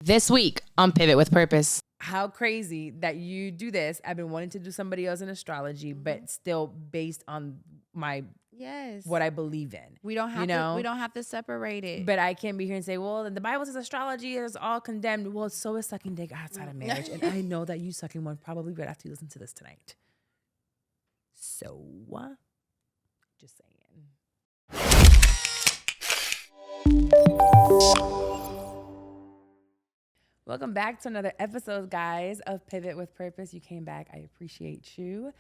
This week on Pivot with Purpose. How crazy that you do this. I've been wanting to do somebody else in astrology, but still based on what I believe in. We don't have to separate it. But I can't be here and say, well, the Bible says astrology is all condemned. Well, so is sucking dick outside of marriage. And I know that you sucking one probably right after you listen to this tonight. So, just saying. Welcome back to another episode, guys, of Pivot with Purpose. You came back. I appreciate you.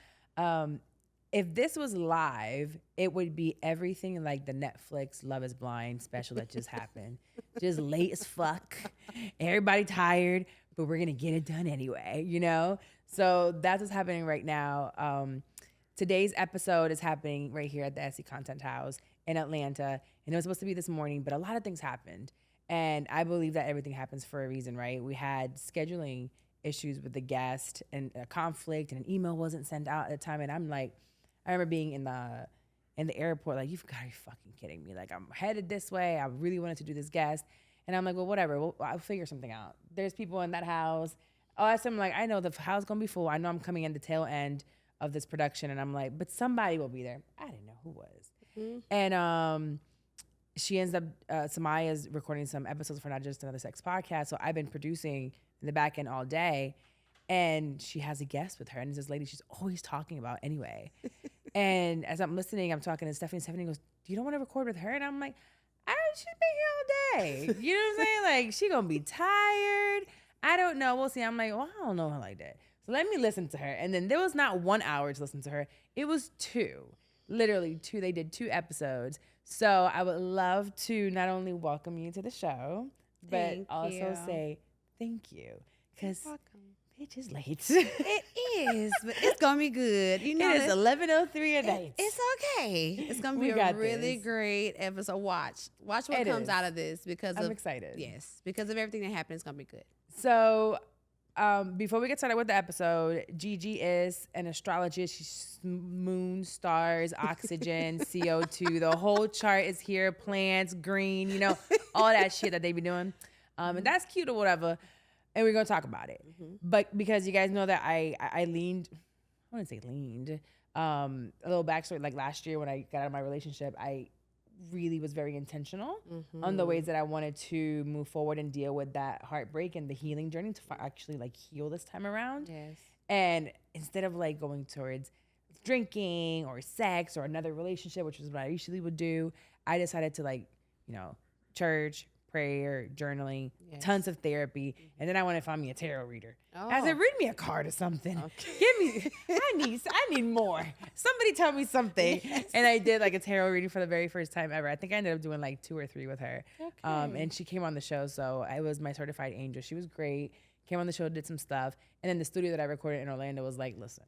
If this was live, it would be everything like the Netflix Love is Blind special that just happened. Just late as fuck. Everybody tired, but we're going to get it done anyway, you know? So that's what's happening right now. Today's episode is happening right here at the Etsy Content House in Atlanta. And it was supposed to be this morning, but a lot of things happened. And I believe that everything happens for a reason, right? We had scheduling issues with the guest and a conflict, and an email wasn't sent out at the time. And I'm like, I remember being in the airport, like, you've got to be fucking kidding me. Like, I'm headed this way. I really wanted to do this guest. And I'm like, well, whatever. I'll figure something out. There's people in that house. Oh, I'm like, I know the house is going to be full. I know I'm coming in the tail end of this production. And I'm like, but somebody will be there. I didn't know who was. Mm-hmm. And she ends up, Samaya's recording some episodes for Not Just Another Sex podcast. So I've been producing in the back end all day. And she has a guest with her. And it's this lady she's always talking about anyway. And as I'm listening, I'm talking to Stephanie. Stephanie goes, do you don't want to record with her? And I'm like, she's been here all day. You know what I'm saying? Like, she going to be tired. I don't know. We'll see. I'm like, well, I don't know her like that. So let me listen to her. And then there was not 1 hour to listen to her. It was 2. Literally 2. They did 2 episodes. So I would love to not only welcome you to the show, but also say thank you. Because bitch is late. It is, but it's going to be good. You know, it is 11:03 at night. It's okay. It's going to be a really great episode. Watch what comes out of this I'm excited. Yes, because of everything that happened, it's going to be good. So before we get started with the episode, Gigi is an astrologist. She's moon, stars, oxygen, CO2. The whole chart is here. Plants, green, you know, all that shit that they be doing. And that's cute or whatever. And we're going to talk about it. Mm-hmm. But because you guys know that I leaned, I wouldn't say leaned, a little backstory, like last year when I got out of my relationship, I really was very intentional on the ways that I wanted to move forward and deal with that heartbreak and the healing journey to actually like heal this time around. Yes. And instead of like going towards drinking or sex or another relationship, which is what I usually would do, I decided to like, you know, church, prayer, journaling, tons of therapy. And then I went and found me a tarot reader. I said, read me a card or something. Okay. I need more. Somebody tell me something. Yes. And I did like a tarot reading for the very first time ever. I think I ended up doing like 2 or 3 with her. Okay. And she came on the show. So I was my certified angel. She was great. Came on the show, did some stuff. And then the studio that I recorded in Orlando was like, listen,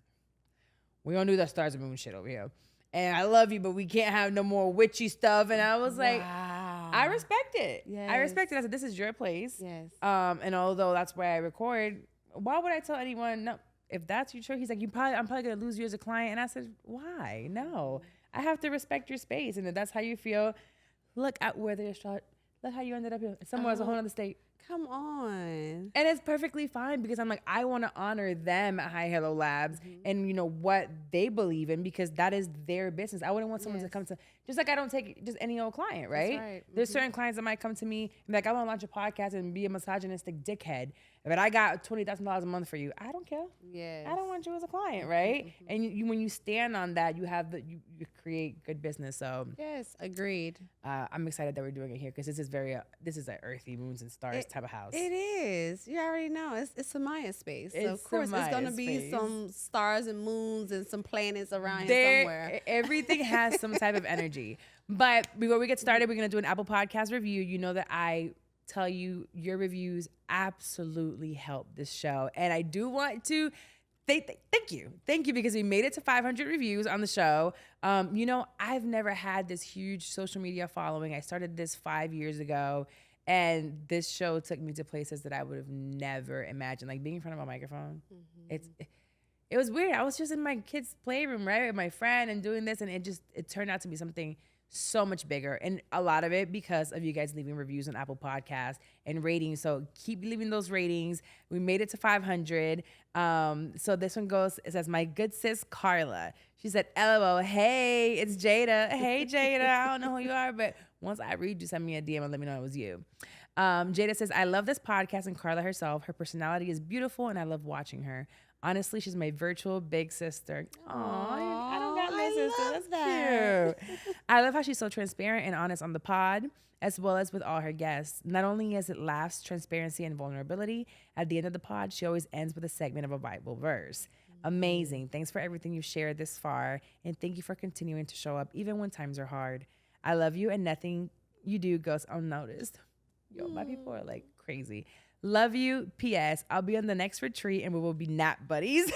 we don't do that stars and moon shit over here. And I love you, but we can't have no more witchy stuff. And I was like, I respect it. Yes. I respect it. I said, this is your place. Yes. And although that's where I record, why would I tell anyone, no, if that's your choice? He's like, I'm probably going to lose you as a client. And I said, why? No, I have to respect your space. And if that's how you feel, look at where the look how you ended up here. Somewhere else, a whole other state. Come on. And it's perfectly fine because I'm like, I want to honor them at High Hello Labs and, you know, what they believe in because that is their business. I wouldn't want someone to come to, just like I don't take just any old client, right? That's right. There's certain clients that might come to me and be like, I want to launch a podcast and be a misogynistic dickhead, but I got $20,000 a month for you. I don't care. Yes. I don't want you as a client, right? And you when you stand on that, you create good business. So yes, agreed. I'm excited that we're doing it here because this is an earthy moons and stars type of house. It is. You already know. It's a Maya space. So of course, it's going to be some stars and moons and some planets around here somewhere. Everything has some type of energy. But before we get started, we're going to do an Apple Podcast review. You know that I tell you your reviews absolutely help this show. And I do want to thank you. Thank you because we made it to 500 reviews on the show. You know, I've never had this huge social media following. I started this 5 years ago. And this show took me to places that I would have never imagined, like being in front of a microphone. It was weird. I was just in my kid's playroom, right, with my friend and doing this, and it turned out to be something so much bigger. And a lot of it because of you guys leaving reviews on Apple Podcasts and ratings. So keep leaving those ratings. We made it to 500. So this one goes, it says, my good sis, Carla. She said, LOL, hey, it's Jada. Hey, Jada. I don't know who you are, but once I read you, send me a DM and let me know it was you. Jada says, I love this podcast and Carla herself. Her personality is beautiful and I love watching her. Honestly, she's my virtual big sister. Aww, I don't got my sister. That's cute. I love how she's so transparent and honest on the pod, as well as with all her guests. Not only is it laughs, transparency, and vulnerability, at the end of the pod, she always ends with a segment of a Bible verse. Amazing. Thanks for everything you've shared this far, and thank you for continuing to show up even when times are hard. I love you, and nothing you do goes unnoticed. Yo, my people are like crazy. Love you. P.S. I'll be on the next retreat and we will be nap buddies.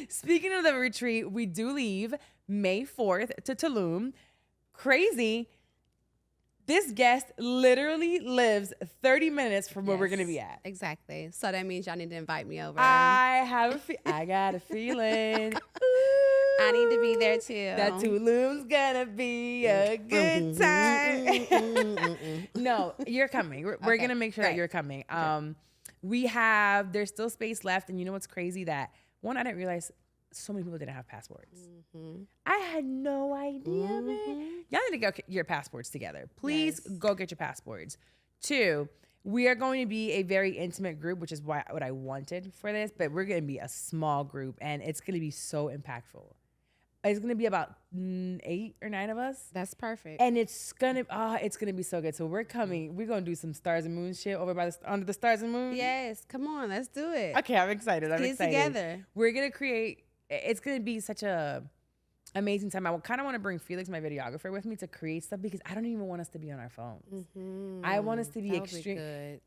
Speaking of the retreat, we do leave May 4th to Tulum. Crazy. This guest literally lives 30 minutes from where we're going to be at. Exactly. So that means y'all need to invite me over. I got a feeling. I need to be there too. That Tulum's gonna be a good time. No, you're coming. We're gonna make sure that you're coming. There's still space left, and you know what's crazy? That one, I didn't realize so many people didn't have passports. I had no idea, man. Y'all need to go get your passports together. Please go get your passports. 2, we are going to be a very intimate group, which is what I wanted for this, but we're going to be a small group, and it's going to be so impactful. It's going to be about 8 or 9 of us. That's perfect. And it's going to be so good. So we're coming. We're going to do some stars and moon shit over by under the stars and moon. Yes. Come on. Let's do it. Okay. I'm excited. Get together. We're going to create, it's going to be such a amazing time. I kind of want to bring Felix, my videographer, with me to create stuff because I don't even want us to be on our phones. I want us to be extreme. Good.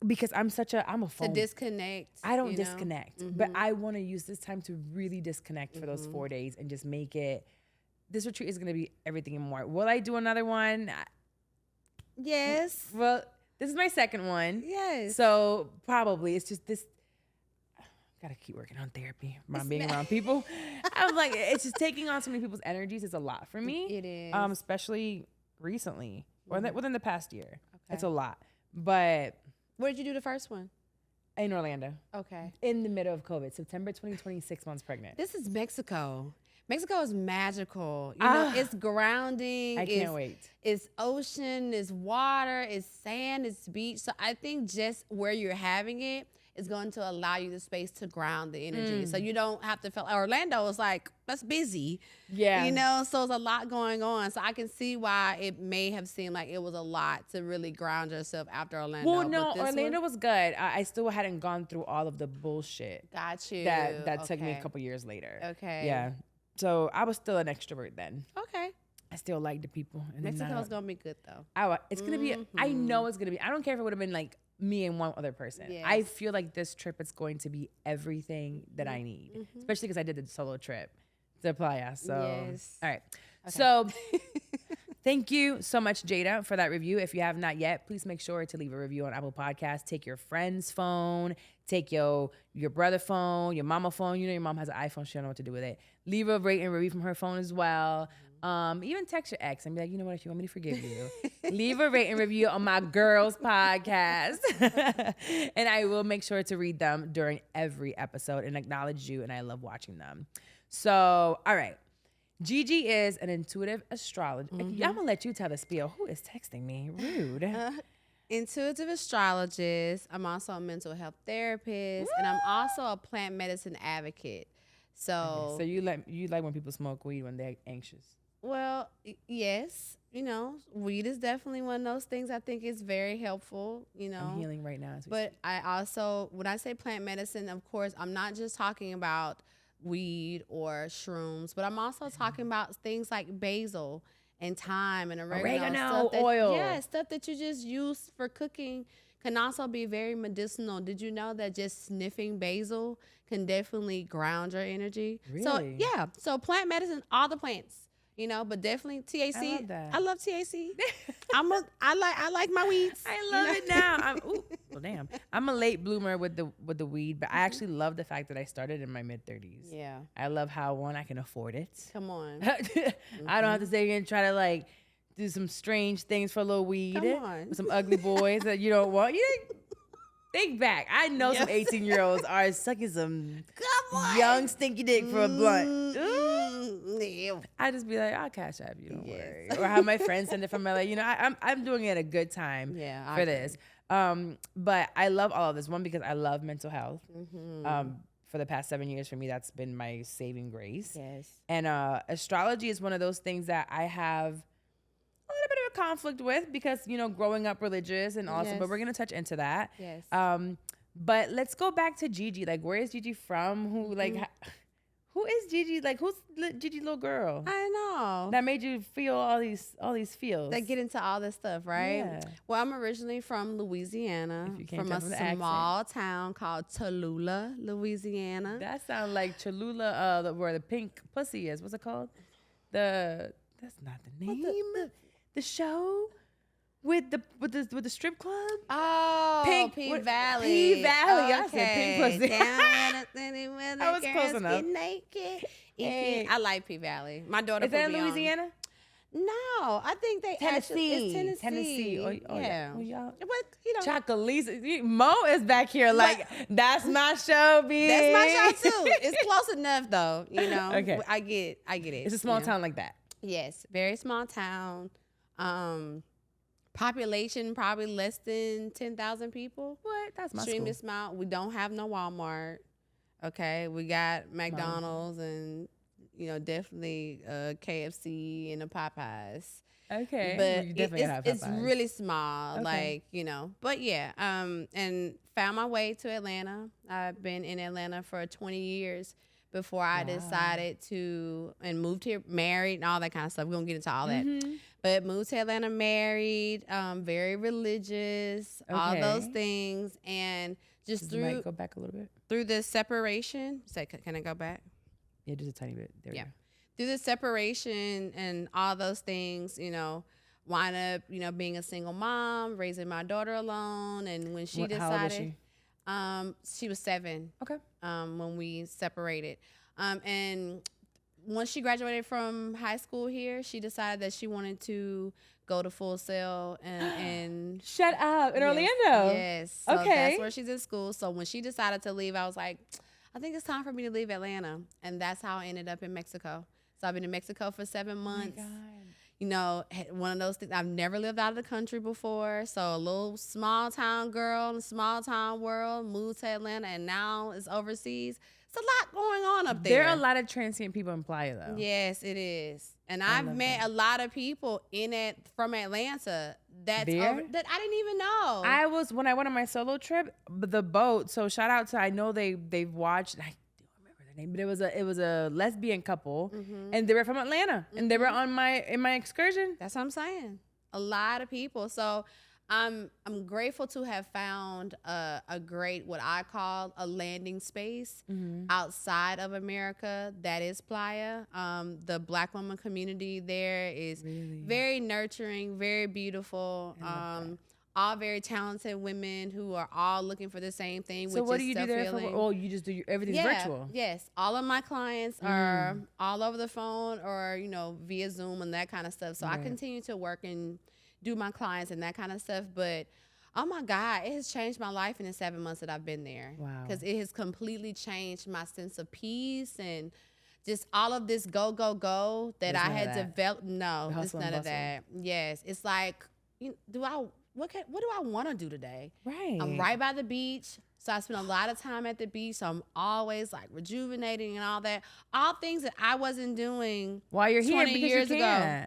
Because I'm a phone. To disconnect. I don't disconnect. But I want to use this time to really disconnect for those 4 days and just make it, this retreat is going to be everything and more. Will I do another one? Yes. Well, this is my second one. Yes. So probably it's just this, gotta keep working on therapy, being around people. I was like, it's just taking on so many people's energies is a lot for me. It is. Especially recently or within the past year. Okay. It's a lot. But where did you do the first one? In Orlando. Okay. In the middle of COVID, September 2020, 6 months pregnant. This is Mexico. Mexico is magical. You know, it's grounding. I can't wait. It's ocean, it's water, it's sand, it's beach. So I think just where you're having it is going to allow you the space to ground the energy. So you don't have to feel, Orlando is like, that's busy. Yeah. You know, so there's a lot going on. So I can see why it may have seemed like it was a lot to really ground yourself after Orlando. Well, no, Orlando was good. I still hadn't gone through all of the bullshit. Got you. That took me a couple years later. Okay. Yeah. So I was still an extrovert then. Okay. I still liked the people. And Mexico's going to be good though. It's going to be, I know it's going to be, I don't care if it would have been like me and one other person. Yes. I feel like this trip is going to be everything that I need, especially because I did the solo trip to Playa. So, all right. Okay. So thank you so much, Jada, for that review. If you have not yet, please make sure to leave a review on Apple Podcasts. Take your friend's phone, take your brother's phone, your mama's phone. You know your mom has an iPhone. She don't know what to do with it. Leave a rate and review from her phone as well. Even text your ex and be like, you know what, if you want me to forgive you, leave a rate and review on my girls podcast. And I will make sure to read them during every episode and acknowledge you. And I love watching them. So, all right. Gigi is an intuitive astrologist. I'm going to let you tell the spiel. Who is texting me? Rude. Intuitive astrologist. I'm also a mental health therapist. And I'm also a plant medicine advocate. So you like when people smoke weed when they're anxious? Well, yes. You know, weed is definitely one of those things I think is very helpful, you know. I'm healing right now. But I also, when I say plant medicine, of course, I'm not just talking about weed or shrooms, but I'm also talking about things like basil and thyme and oregano oil. Yeah, stuff that you just use for cooking can also be very medicinal. Did you know that just sniffing basil can definitely ground your energy? Really? So, yeah. So plant medicine, all the plants. You know, but definitely THC. I love that. I love THC. I like my weeds. I love it now. Well, damn. I'm a late bloomer with the weed, but I actually love the fact that I started in my mid-30s. Yeah. I love how, one, I can afford it. Come on. I don't have to sit here and try to like do some strange things for a little weed. Come on. With some ugly boys that you don't want. Think back. I know some 18-year-olds are sucking some young stinky dick for a blunt. I just be like, I'll cash app you, don't worry. Or have my friends send it from LA. I'm doing it a good time for this. But I love all of this. One, because I love mental health. For the past 7 years, for me, that's been my saving grace. Yes. And astrology is one of those things that I have a little bit of a conflict with because, growing up religious and awesome, but we're going to touch into that. Yes. But let's go back to Gigi. Like, where is Gigi from? Who is Gigi? Like, who's Gigi little girl? I know. That made you feel all these feels. That get into all this stuff, right? Yeah. Well, I'm originally from Louisiana, from a small town called Tallulah, Louisiana. That sounds like Cholula, where the pink pussy is. What's it called? That's not the name. The show with the strip club. Oh, P Valley. P Valley. I said pink pussy. I was close enough. Naked. Hey. I like P Valley. My daughter. Is that in Louisiana? No, I think they Tennessee. It's Tennessee. Oh, yeah. Y'all. But Chocolate. Mo is back here like, that's my show, bitch. That's my show too. It's close enough though, Okay. I get it. It's a small town like that. Yes, very small town. Population probably less than 10,000 people. What? That's my Extremely school. small. We don't have no Walmart. Okay, we got McDonald's and definitely KFC and the Popeyes. Okay, but it's really small, Okay. But yeah, and found my way to Atlanta. I've been in Atlanta for 20 years before I decided to and moved here, married, and all that kind of stuff. We're gonna get into all that. But moved to Atlanta, married, very religious, all those things, and just might go back a little bit through the separation. Can I go back? Yeah, just a tiny bit. There we go. Through the separation and all those things, wind up, being a single mom, raising my daughter alone, and when she decided, how old is she was 7. Okay. When we separated, and once she graduated from high school here, she decided that she wanted to go to Full Sail and shut up in Orlando. Yes. So that's where she's in school. So when she decided to leave, I was like, I think it's time for me to leave Atlanta, and that's how I ended up in Mexico. So I've been in Mexico for 7 months. Oh my God. One of those things. I've never lived out of the country before. So a little small town girl in a small town world moved to Atlanta, and now it's overseas. It's a lot going on up there. There are a lot of transient people in Playa, though. Yes, it is. And I've met a lot of people from Atlanta that I didn't even know. When I went on my solo trip, the boat. So shout out to, I know they've watched. I don't remember their name, but it was a lesbian couple, and they were from Atlanta, and they were in my excursion. That's what I'm saying. A lot of people. So I'm grateful to have found a great, what I call a landing space outside of America. That is Playa. The Black woman community there is very nurturing, very beautiful. All very talented women who are all looking for the same thing. So what do you do there for? Oh, you just do everything's virtual. Yes, all of my clients are all over the phone or via Zoom and that kind of stuff. So I continue to work and do my clients and that kind of stuff. But oh my God, it has changed my life in the 7 months that I've been there. Wow. Because it has completely changed my sense of peace and just all of this go that There's I had developed. No, it's none of that. Yes. It's like, what do I want to do today? Right. I'm right by the beach. So I spend a lot of time at the beach. So I'm always like rejuvenating and all that. All things that I wasn't doing while you're here 20 years ago.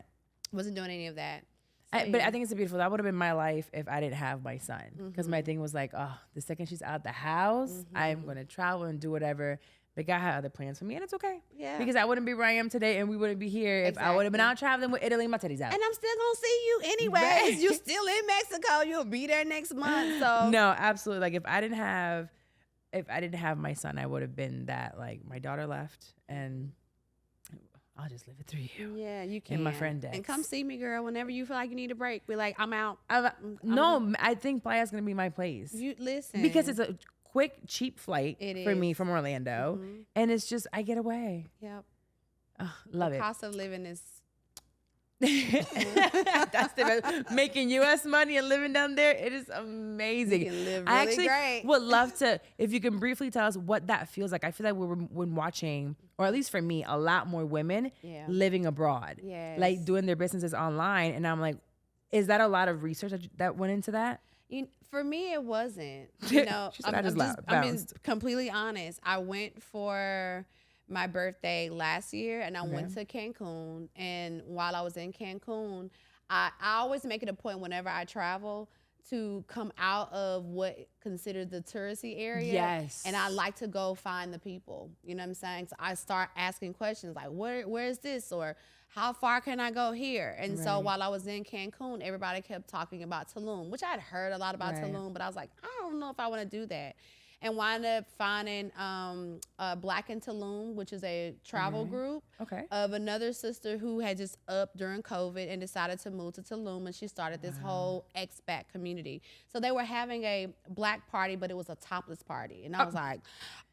Wasn't doing any of that. But I think it's beautiful. That would have been my life if I didn't have my son. Because my thing was like, the second she's out the house, I'm going to travel and do whatever. But God had other plans for me, and it's okay. Yeah. Because I wouldn't be where I am today, and we wouldn't be here if I would have been out traveling with Italy and my titties out. And I'm still going to see you anyways. Right. You're still in Mexico. You'll be there next month. So no, absolutely. Like if I didn't have my son, I would have been that. Like my daughter left, and I'll just live it through you. Yeah, you can. And my friend Dex. And come see me, girl, whenever you feel like you need a break. Be like, I'm out. I think Playa's going to be my place. You listen. Because it's a quick, cheap flight for me is. from Orlando. Mhm. And it's just, I get away. Yep. Love the it. cost of living is. That's the making U.S. money and living down there. It is amazing. You can live I really actually great. would love to, if you can briefly tell us what that feels like. I feel like we're when watching, or at least for me, a lot more women living abroad, like doing their businesses online. And I'm like, is that a lot of research that went into that? For me, it wasn't. You know, I'm being completely honest. I went for my birthday last year, and I went to Cancun. And while I was in Cancun, I always make it a point whenever I travel to come out of what considered the touristy area. Yes. And I like to go find the people. You know what I'm saying? So I start asking questions like, where is this? Or how far can I go here? And so while I was in Cancun, everybody kept talking about Tulum, which I'd heard a lot about Tulum, but I was like, I don't know if I want to do that. And wound up finding Black in Tulum, which is a travel group of another sister who had just upped during COVID and decided to move to Tulum, and she started this whole expat community. So they were having a Black party, but it was a topless party. And I was like,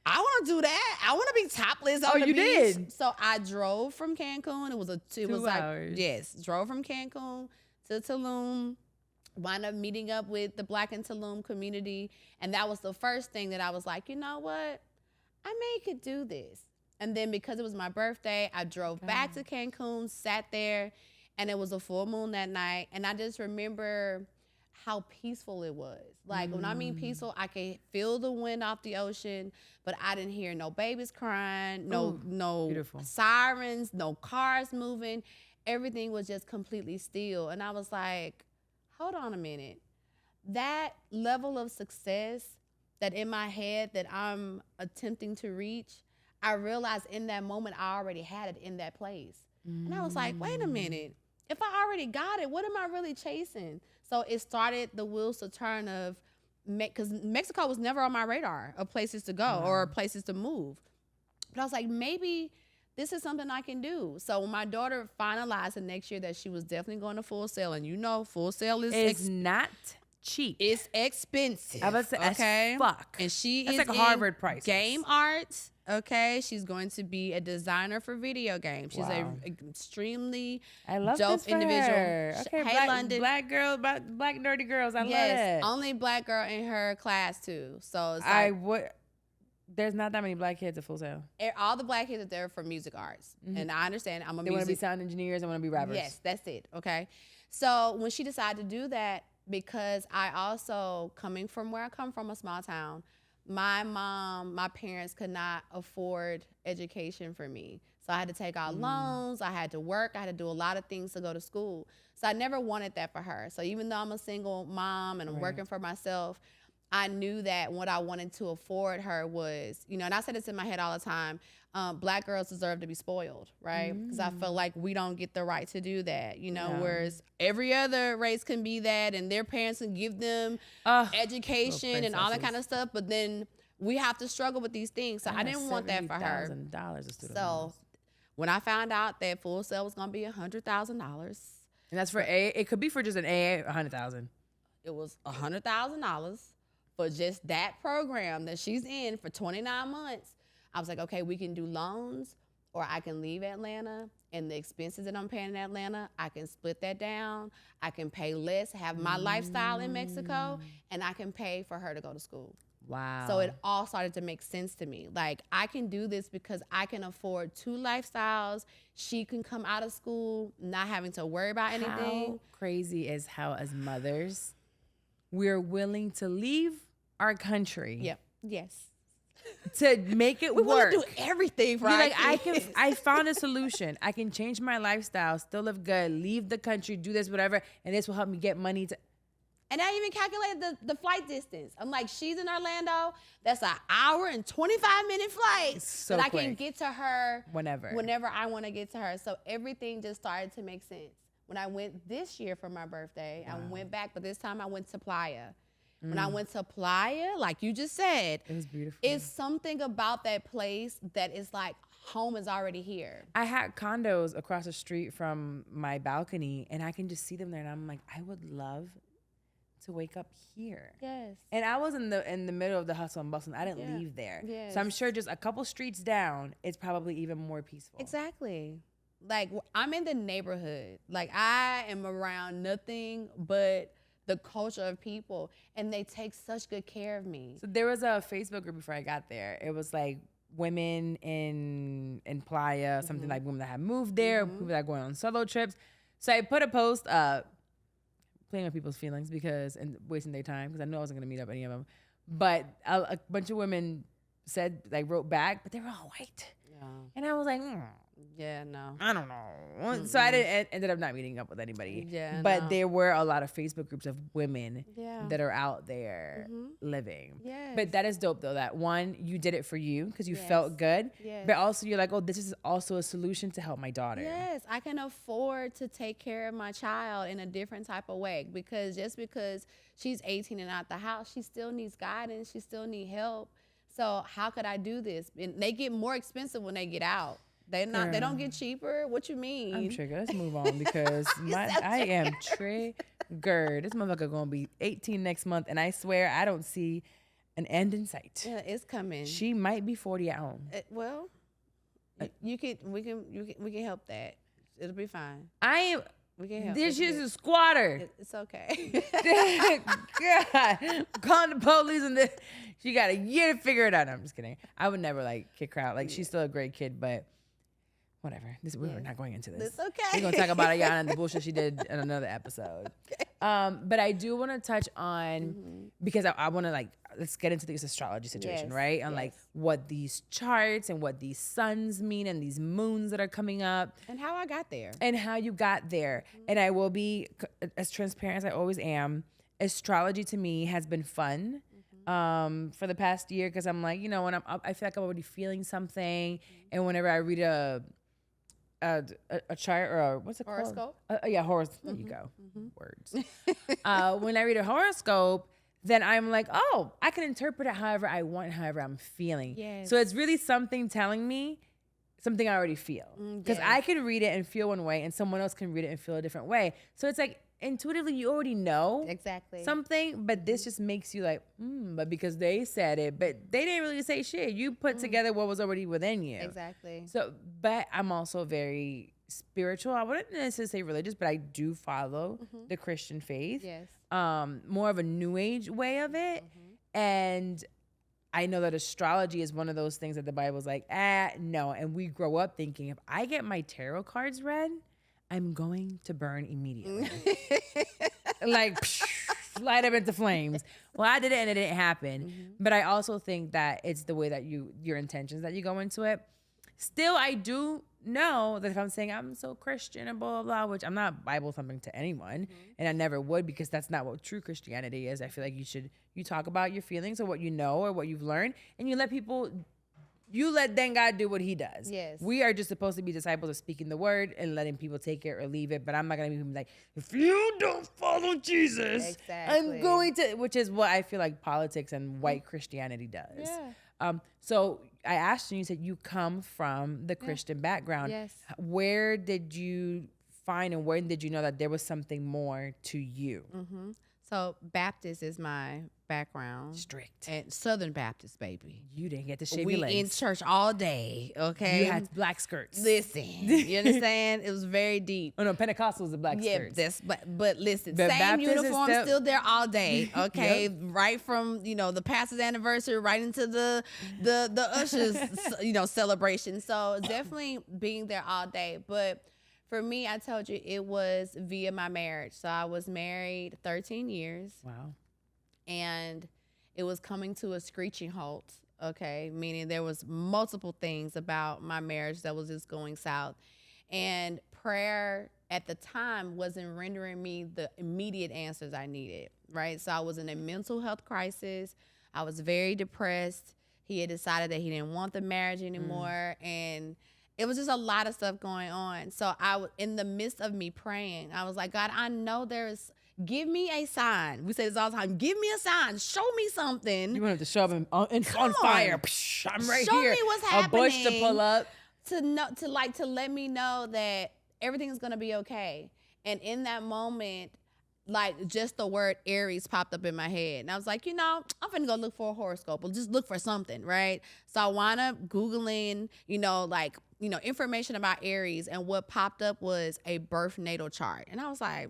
I want to do that. I want to be topless on the beach. Did? So I drove from Cancun. It was 2 hours. Yes, drove from Cancun to Tulum. Wound up meeting up with the Black in Tulum community. And that was the first thing that I was like, you know what? I may could do this. And then because it was my birthday, I drove back to Cancun, sat there, and it was a full moon that night. And I just remember how peaceful it was. Like when I mean peaceful, I could feel the wind off the ocean, but I didn't hear no babies crying, no sirens, no cars moving. Everything was just completely still. And I was like, hold on a minute. That level of success that in my head that I'm attempting to reach, I realized in that moment I already had it in that place. And I was like, wait a minute. If I already got it, what am I really chasing? So it started the wheels to turn of, because Mexico was never on my radar of places to go or places to move. But I was like, maybe this is something I can do. So when my daughter finalized the next year that she was definitely going to Full Sail, and you know Full Sail is not cheap. It's expensive. I was say, okay, fuck. And she That's is like a Harvard price. Game art. Okay, she's going to be a designer for video games. She's a extremely dope individual. Her. Okay, hey, London. Black girl, black nerdy girls. I love it. Only Black girl in her class too. So it's like, there's not that many Black kids at Full Sail. All the Black kids are there for music arts, and I understand. They want to be sound engineers. They want to be rappers. Yes, that's it. Okay, so when she decided to do that, because I also, coming from where I come from, a small town, my parents could not afford education for me. So I had to take out loans, I had to work, I had to do a lot of things to go to school. So I never wanted that for her. So even though I'm a single mom and I'm working for myself, I knew that what I wanted to afford her was, and I said this in my head all the time, Black girls deserve to be spoiled, right? Because I feel like we don't get the right to do that, whereas every other race can be that, and their parents can give them education and all that kind of stuff, but then we have to struggle with these things. So I didn't want that for her. $70,000 a student. So when I found out that Full Sail was going to be $100,000. And that's for it could be for just an AA, $100,000. It was $100,000 for just that program that she's in for 29 months. I was like, okay, we can do loans, or I can leave Atlanta, and the expenses that I'm paying in Atlanta, I can split that down. I can pay less, have my lifestyle in Mexico, and I can pay for her to go to school. Wow. So it all started to make sense to me. Like, I can do this because I can afford 2 lifestyles. She can come out of school not having to worry about anything. How crazy is how, as mothers, we're willing to leave our country. Yep. Yes. To make it we work. We want to do everything for our kids. I found a solution. I can change my lifestyle, still live good, leave the country, do this, whatever, and this will help me get money to. And I even calculated the flight distance. I'm like, she's in Orlando. That's an hour and 25-minute flight. So I can get to her whenever I want to get to her. So everything just started to make sense. When I went this year for my birthday, I went back, but this time I went to Playa. When I went to Playa, like you just said, it was beautiful. It's something about that place that is like home is already here. I had condos across the street from my balcony, and I can just see them there, and I'm like, I would love to wake up here. Yes. And I was in the middle of the hustle and bustle. I didn't leave there. Yes. So I'm sure just a couple streets down, it's probably even more peaceful. Exactly. Like, I'm in the neighborhood. Like, I am around nothing but the culture of people, and they take such good care of me. So there was a Facebook group before I got there. It was like women in Playa, something like women that have moved there, people that are going on solo trips. So I put a post up, playing with people's feelings and wasting their time, because I knew I wasn't going to meet up any of them. But a bunch of women wrote back, but they were all white. Yeah. And I was like, Yeah, no. I don't know. So I ended up not meeting up with anybody. Yeah, but no. there were a lot of Facebook groups of women Yeah. that are out there living. Yes. But that is dope, though, that one, you did it for you because you Yes. felt good. Yes. But also you're like, oh, this is also a solution to help my daughter. Yes, I can afford to take care of my child in a different type of way, because just because she's 18 and out the house, she still needs guidance. She still needs help. So how could I do this? And they get more expensive when they get out. They don't get cheaper. What you mean? I'm triggered. Let's move on because I am triggered. This motherfucker gonna be 18 next month, and I swear I don't see an end in sight. Yeah, it's coming. She might be 40 at home. Well, we can help that. It'll be fine. We can help. This is a squatter. It's okay. God, calling the police and she got a year to figure it out. No, I'm just kidding. I would never kick her out. She's still a great kid, but whatever. We're not going into this. It's okay. We're gonna talk about Ayana and the bullshit she did in another episode. Okay. But I do want to touch on because I want to let's get into this astrology situation, Yes, right? On yes. what these charts and what these suns mean and these moons that are coming up. And how I got there. And how you got there. And I will be as transparent as I always am. Astrology to me has been fun for the past year, because I'm like, when I feel like I'm already feeling something, and whenever I read a chart or what's it Horoscope? called? Horoscope. There you go. Words. When I read a horoscope, then I'm like, oh, I can interpret it however I want, however I'm feeling. Yes. So it's really something telling me something I already feel. Because yes. I can read it and feel one way, and someone else can read it and feel a different way. So it's like intuitively you already know Exactly. something, but this just makes you like, but because they said it, but they didn't really say shit. You put together what was already within you. Exactly. So, but I'm also very spiritual. I wouldn't necessarily say religious, but I do follow the Christian faith. Yes. More of a new age way of it. And I know that astrology is one of those things that the Bible's like, no. And we grow up thinking, if I get my tarot cards read, I'm going to burn immediately. Light up into flames. Well, I did it and it didn't happen. But I also think that it's the way that your intentions that you go into it. Still, I do know that if I'm saying I'm so Christian and blah, blah, blah, which I'm not Bible thumping to anyone, and I never would, because that's not what true Christianity is. I feel like you talk about your feelings or what you know or what you've learned, and you let then God do what he does. Yes. We are just supposed to be disciples of speaking the word and letting people take it or leave it. But I'm not going to be like, if you don't follow Jesus, I'm going to, which is what I feel like politics and white Christianity does. Yeah. So I asked you, you said you come from the Christian background. Yes. Where did you find and when did you know that there was something more to you? So Baptist is my background. Strict. And Southern Baptist, baby. You didn't get to shave We your legs. in church all day, okay? You had black skirts. Listen, you understand? It was very deep. Oh no, Pentecostal was the black skirts. But listen, But same Baptist is uniform still- still there all day, okay? Right from the pastor's anniversary right into the ushers celebration. So definitely being there all day. But for me, I told you it was via my marriage. So I was married 13 years. Wow. And it was coming to a screeching halt, okay? Meaning there was multiple things about my marriage that was just going south. And prayer at the time wasn't rendering me the immediate answers I needed, right? So I was in a mental health crisis. I was very depressed. He had decided that he didn't want the marriage anymore. And it was just a lot of stuff going on. So in the midst of me praying, I was like, God, I know give me a sign. We say this all the time. Give me a sign. Show me something. You want him to show up on fire. Psh, I'm right Show here. me what's A bush to happening. pull up. to let me know that everything's gonna be okay. And in that moment, like just the word Aries popped up in my head. And I was like, I'm finna go look for a horoscope or just look for something, right? So I wound up Googling, information about Aries, and what popped up was a birth natal chart. And I was like,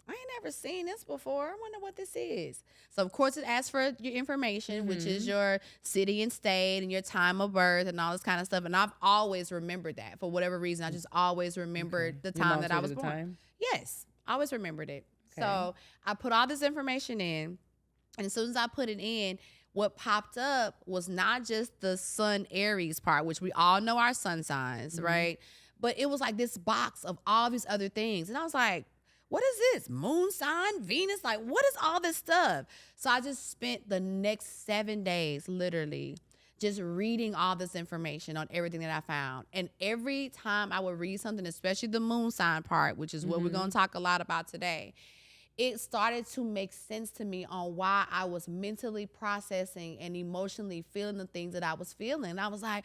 I ain't never seen this before. I wonder what this is. So of course it asks for your information, which is your city and state and your time of birth and all this kind of stuff. And I've always remembered that for whatever reason. I just always remembered the time that I was born. Time? Yes, I always remembered it. Okay. So I put all this information in, and as soon as I put it in, what popped up was not just the sun Aries part, which we all know our sun signs, right? But it was like this box of all these other things. And I was like, what is this? Moon sign, Venus? Like, what is all this stuff? So I just spent the next 7 days, literally, just reading all this information on everything that I found. And every time I would read something, especially the moon sign part, which is what we're going to talk a lot about today, it started to make sense to me on why I was mentally processing and emotionally feeling the things that I was feeling. And I was like,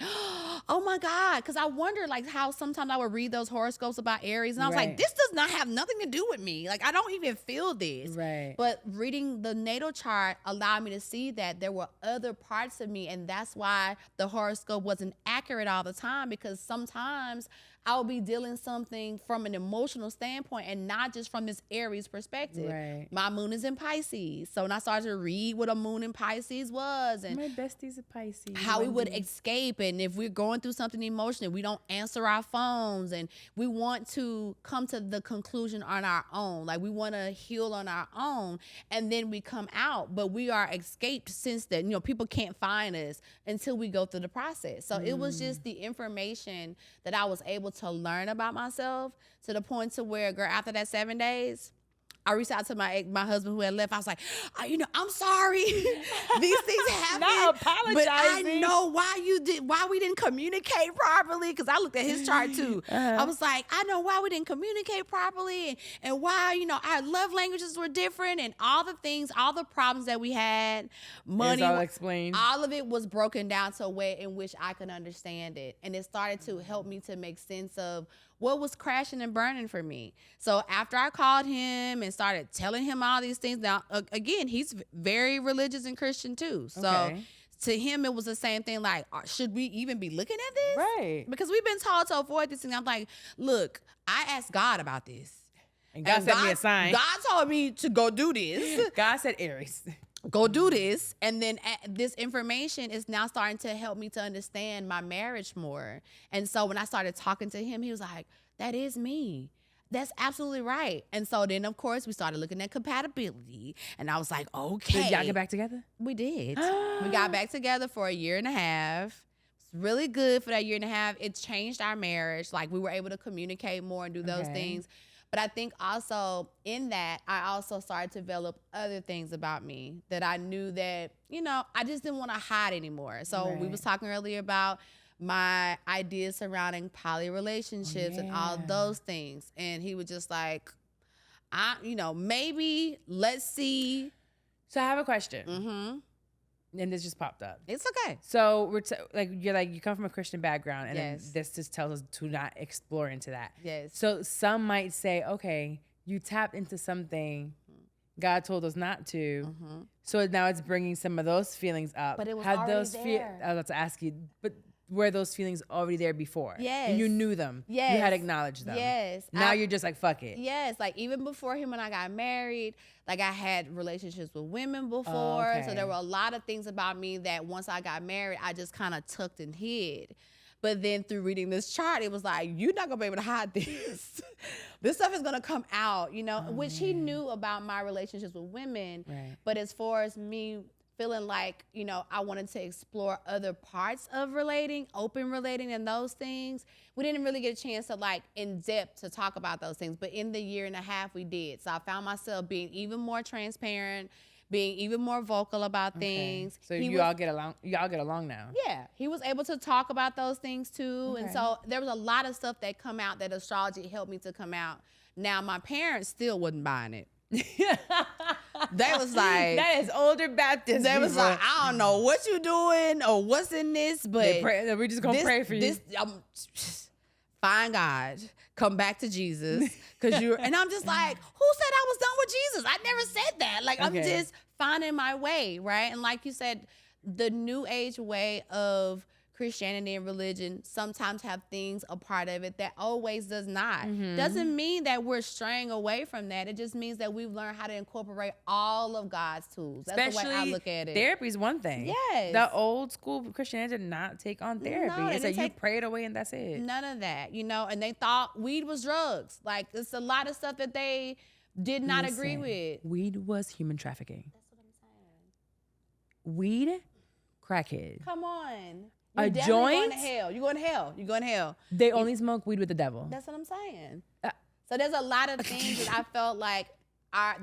oh my God. Because I wonder like how sometimes I would read those horoscopes about Aries and I was like, this does not have nothing to do with me. Like I don't even feel this. Right. But reading the natal chart allowed me to see that there were other parts of me. And that's why the horoscope wasn't accurate all the time, because sometimes I'll be dealing something from an emotional standpoint and not just from this Aries perspective. Right. My moon is in Pisces. So when I started to read what a moon in Pisces was and my bestie's a Pisces. How we would escape, and if we're going through something emotional, we don't answer our phones and we want to come to the conclusion on our own. Like we want to heal on our own and then we come out, but we are escaped since then. People can't find us until we go through the process. So it was just the information that I was able to learn about myself to the point to where, girl, after that 7 days, I reached out to my husband who had left. I was like, I'm sorry. These things happen. Not apologizing. But I know why we didn't communicate properly. Because I looked at his chart too. I was like, I know why we didn't communicate properly and why, our love languages were different and all the things, all the problems that we had, money. It's all explained. All of it was broken down to a way in which I could understand it. And it started to help me to make sense of what was crashing and burning for me. So after I called him and started telling him all these things, now, again, he's very religious and Christian too. So to him, it was the same thing. Like, should we even be looking at this? Right. Because we've been told to avoid this thing. I'm like, look, I asked God about this. And God sent me a sign. God told me to go do this. God said Aries. Go do this. And then this information is now starting to help me to understand my marriage more. And so when I started talking to him, he was like, that is me. That's absolutely right. And so then, of course, we started looking at compatibility. And I was like, okay. Did y'all get back together? We did. We got back together for a year and a half. It's really good for that year and a half. It changed our marriage. Like, we were able to communicate more and do those things. But I think also in that, I also started to develop other things about me that I knew that, I just didn't want to hide anymore. So we was talking earlier about my ideas surrounding poly relationships and all those things. And he was just like, maybe let's see. So I have a question. And this just popped up. It's okay. So you come from a Christian background, and then this just tells us to not explore into that. Yes. So some might say, okay, you tapped into something God told us not to. So now it's bringing some of those feelings up. But it was already there. I was about to ask you, but were those feelings already there before? Yes. And you knew them. Yes. You had acknowledged them. Yes. Now you're just like, fuck it. Yes. Like even before him when I got married, like I had relationships with women before. Okay. So there were a lot of things about me that once I got married, I just kind of tucked and hid. But then through reading this chart, it was like, you're not going to be able to hide this. This stuff is going to come out, which he knew about my relationships with women. Right. But as far as me feeling like, I wanted to explore other parts of open relating and those things, we didn't really get a chance to like in depth to talk about those things. But in the year and a half we did. So I found myself being even more transparent, being even more vocal about things. So y'all get along now. Yeah. He was able to talk about those things too. Okay. And so there was a lot of stuff that come out that astrology helped me to come out. Now my parents still wasn't buying it. They was like, that is older Baptist. they was people. like, I don't know what you doing or what's in this, but We're just gonna pray for you. Find God, come back to Jesus, because you're. And I'm just like, who said I was done with Jesus? I never said that. Like I'm Okay. just finding my way, right? And like you said, the New Age way of Christianity and religion sometimes have things a part of it that always does not. Doesn't mean that we're straying away from that. It just means that we've learned how to incorporate all of God's tools. That's the way I look at it. Therapy is one thing. Yes. The old school Christianity did not take on therapy. No, It's and like you pray it away and that's it. None of that, and they thought weed was drugs. Like, it's a lot of stuff that they did not agree with. Weed was human trafficking. That's what I'm saying. Weed, crackhead. Come on. A You're definitely joint? going to hell. You're going to hell. You're going to hell. They only smoke weed with the devil. That's what I'm saying. Uh, So there's a lot of things that I felt like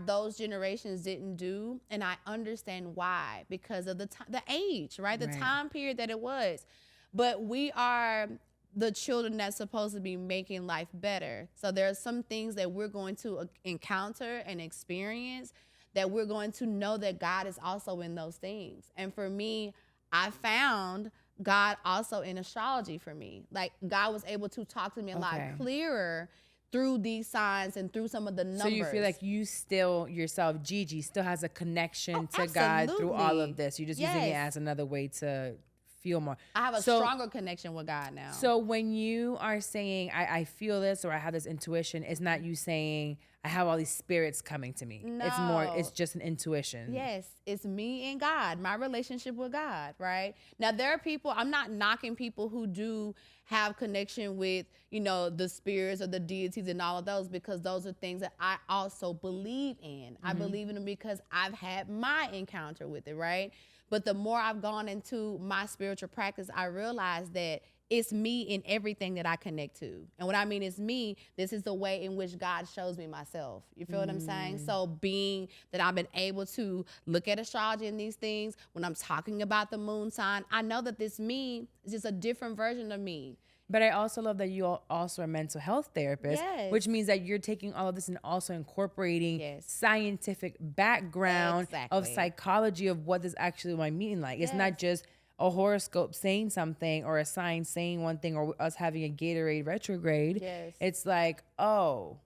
those generations didn't do, and I understand why, because of the age, right? The time period that it was. But we are the children that's supposed to be making life better. So there are some things that we're going to encounter and experience that we're going to know that God is also in those things. And for me, I found God also in astrology for me. Like, God was able to talk to me a lot clearer through these signs and through some of the numbers. So you feel like you still, yourself, Gigi, still has a connection to God through all of this. You're just using it as another way to feel more. I have a stronger connection with God now. So when you are saying, I feel this, or I have this intuition, it's not you saying, I have all these spirits coming to me. No. It's just an intuition. Yes, it's me and God, my relationship with God, right? Now, there are people, I'm not knocking people who do have connection with, the spirits or the deities and all of those, because those are things that I also believe in. I believe in them because I've had my encounter with it, right? But the more I've gone into my spiritual practice, I realize that it's me in everything that I connect to. And what I mean is me, this is the way in which God shows me myself. You feel what I'm saying? So being that I've been able to look at astrology and these things, when I'm talking about the moon sign, I know that this me is just a different version of me. But I also love that you also are a mental health therapist, which means that you're taking all of this and also incorporating scientific background of psychology of what this actually might mean like. It's not just a horoscope saying something or a sign saying one thing or us having a Gatorade retrograde. It's like, you're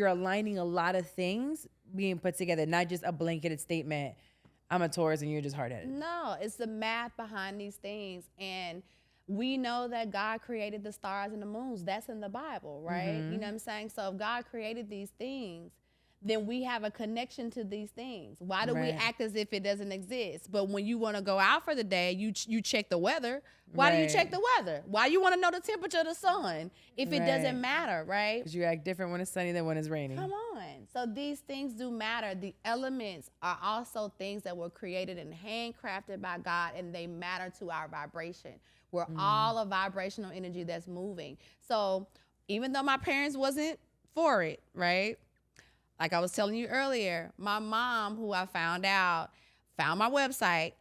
aligning a lot of things being put together, not just a blanketed statement, I'm a Taurus and you're just hard-headed. No, it's the math behind these things. And we know that God created the stars and the moons. That's in the Bible, right? You know what I'm saying? So if God created these things, then we have a connection to these things. Why do we act as if it doesn't exist? But when you want to go out for the day, you check the weather. Why do you check the weather? Why you want to know the temperature of the sun if it doesn't matter, right? Because you act different when it's sunny than when it's raining. Come on. So these things do matter. The elements are also things that were created and handcrafted by God, and they matter to our vibration. We're all a vibrational energy that's moving. So even though my parents wasn't for it, right? Like I was telling you earlier, my mom, who I found my website.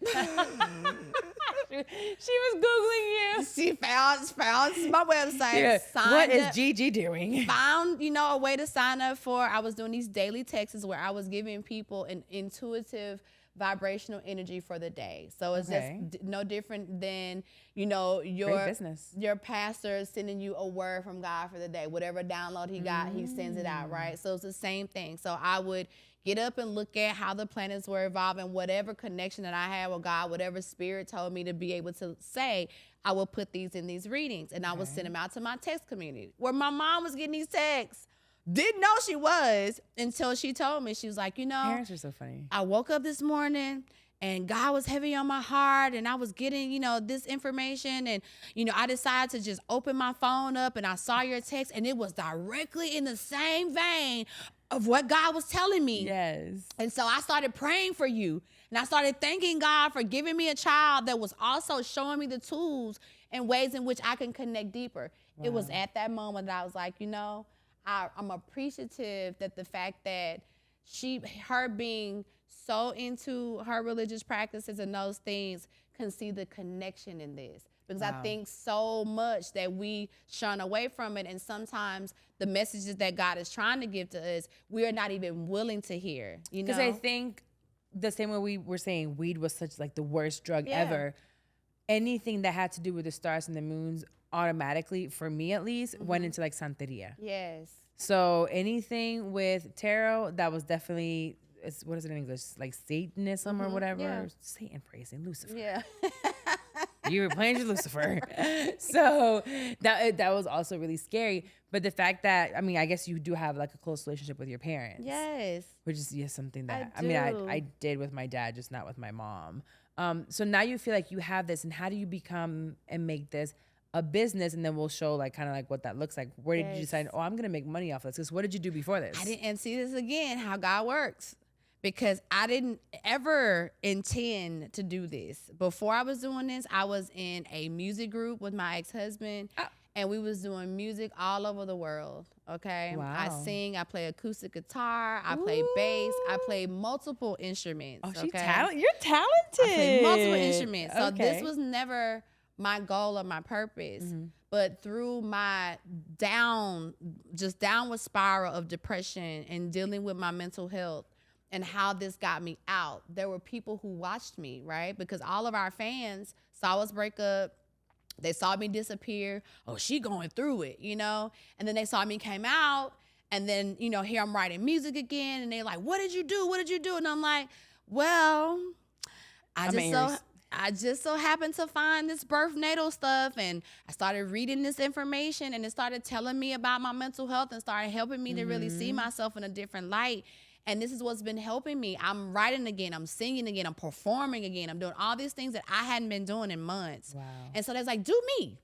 She was Googling you. She found my website. What is Gigi doing? Found, a way to sign up for. I was doing these daily texts where I was giving people an intuitive vibrational energy for the day. So it's just no different than, your pastor sending you a word from God for the day. Whatever download he got, he sends it out, right? So it's the same thing. So I would get up and look at how the planets were evolving, whatever connection that I had with God, whatever spirit told me to be able to say, I would put these in these readings, and I would send them out to my text community, where my mom was getting these texts. Didn't know she was until she told me. She was like, Parents are so funny. I woke up this morning and God was heavy on my heart, and I was getting, this information, and, I decided to just open my phone up, and I saw your text, and it was directly in the same vein of what God was telling me. Yes. And so I started praying for you, and I started thanking God for giving me a child that was also showing me the tools and ways in which I can connect deeper. Wow. It was at that moment that I was like, I'm appreciative that the fact that her being so into her religious practices and those things can see the connection in this. because I think so much that we shun away from it. And sometimes the messages that God is trying to give to us, we are not even willing to hear, you know? Because I think the same way we were saying weed was such like the worst drug ever, anything that had to do with the stars and the moons automatically, for me at least, went into like Santeria. Yes. So anything with tarot, that was definitely, what is it in English? Like Satanism or whatever. Yeah. Satan praising Lucifer. Yeah. You were playing with Lucifer. So that was also really scary. But the fact that, I mean, I guess you do have like a close relationship with your parents. Yes. Which is something that, I do. I did with my dad, just not with my mom. So now you feel like you have this, and how do you become and make this a business? And then we'll show like kind of like what that looks like. Where did you decide, oh, I'm going to make money off this? Because what did you do before this? I didn't, and see this again, how God works. Because I didn't ever intend to do this. Before I was doing this, I was in a music group with my ex-husband, and we was doing music all over the world, okay? Wow. I sing, I play acoustic guitar, I play bass, I play multiple instruments, Oh, okay? You're talented. I play multiple instruments. So Okay. this was never my goal or my purpose. But through my downward spiral of depression and dealing with my mental health, and how this got me out, there were people who watched me, right? Because all of our fans saw us break up. They saw me disappear. Oh, she going through it, you know? And then they saw me came out, and then, you know, here I'm writing music again, and they're like, what did you do? What did you do? And I'm like, well, I just so happened to find this birth natal stuff, and I started reading this information, and it started telling me about my mental health and started helping me to really see myself in a different light. And this is what's been helping me. I'm writing again. I'm singing again. I'm performing again. I'm doing all these things that I hadn't been doing in months. Wow. And so they're like, do me.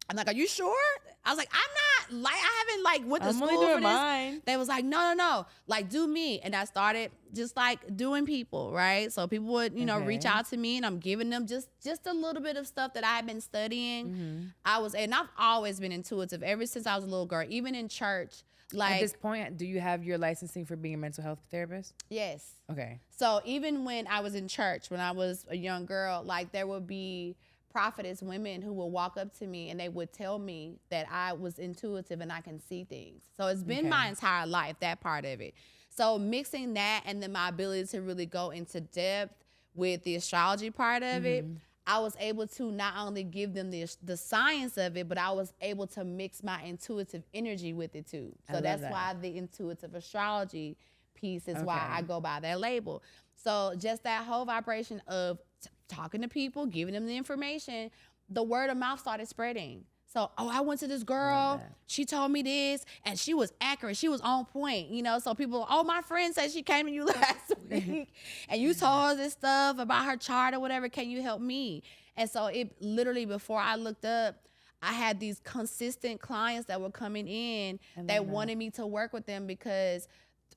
I'm like, are you sure? I was like, I'm not, like, I haven't, like, went to I'm school only doing for this. mine. They was like, no, like, do me. And I started just, like, doing people, right? So people would, you know, reach out to me, and I'm giving them just a little bit of stuff that I had been studying. And I've always been intuitive ever since I was a little girl, even in church. Like, at this point, do you have your licensing for being a mental health therapist? yes. Okay. So even when I was in church, when I was a young girl, like, there would be prophetess women who would walk up to me, and they would tell me that I was intuitive and I can see things. So it's been my entire life, that part of it. So mixing that and then my ability to really go into depth with the astrology part of it, I was able to not only give them the science of it, but I was able to mix my intuitive energy with it too. So that's why the intuitive astrology piece is why I go by that label. So just that whole vibration of talking to people, giving them the information, the word of mouth started spreading. So, I went to this girl, she told me this, and she was accurate, she was on point, you know? So people, my friend said she came to you last week, and you told her this stuff about her chart or whatever, can you help me? And so it literally, before I looked up, I had these consistent clients that were coming in that wanted me to work with them because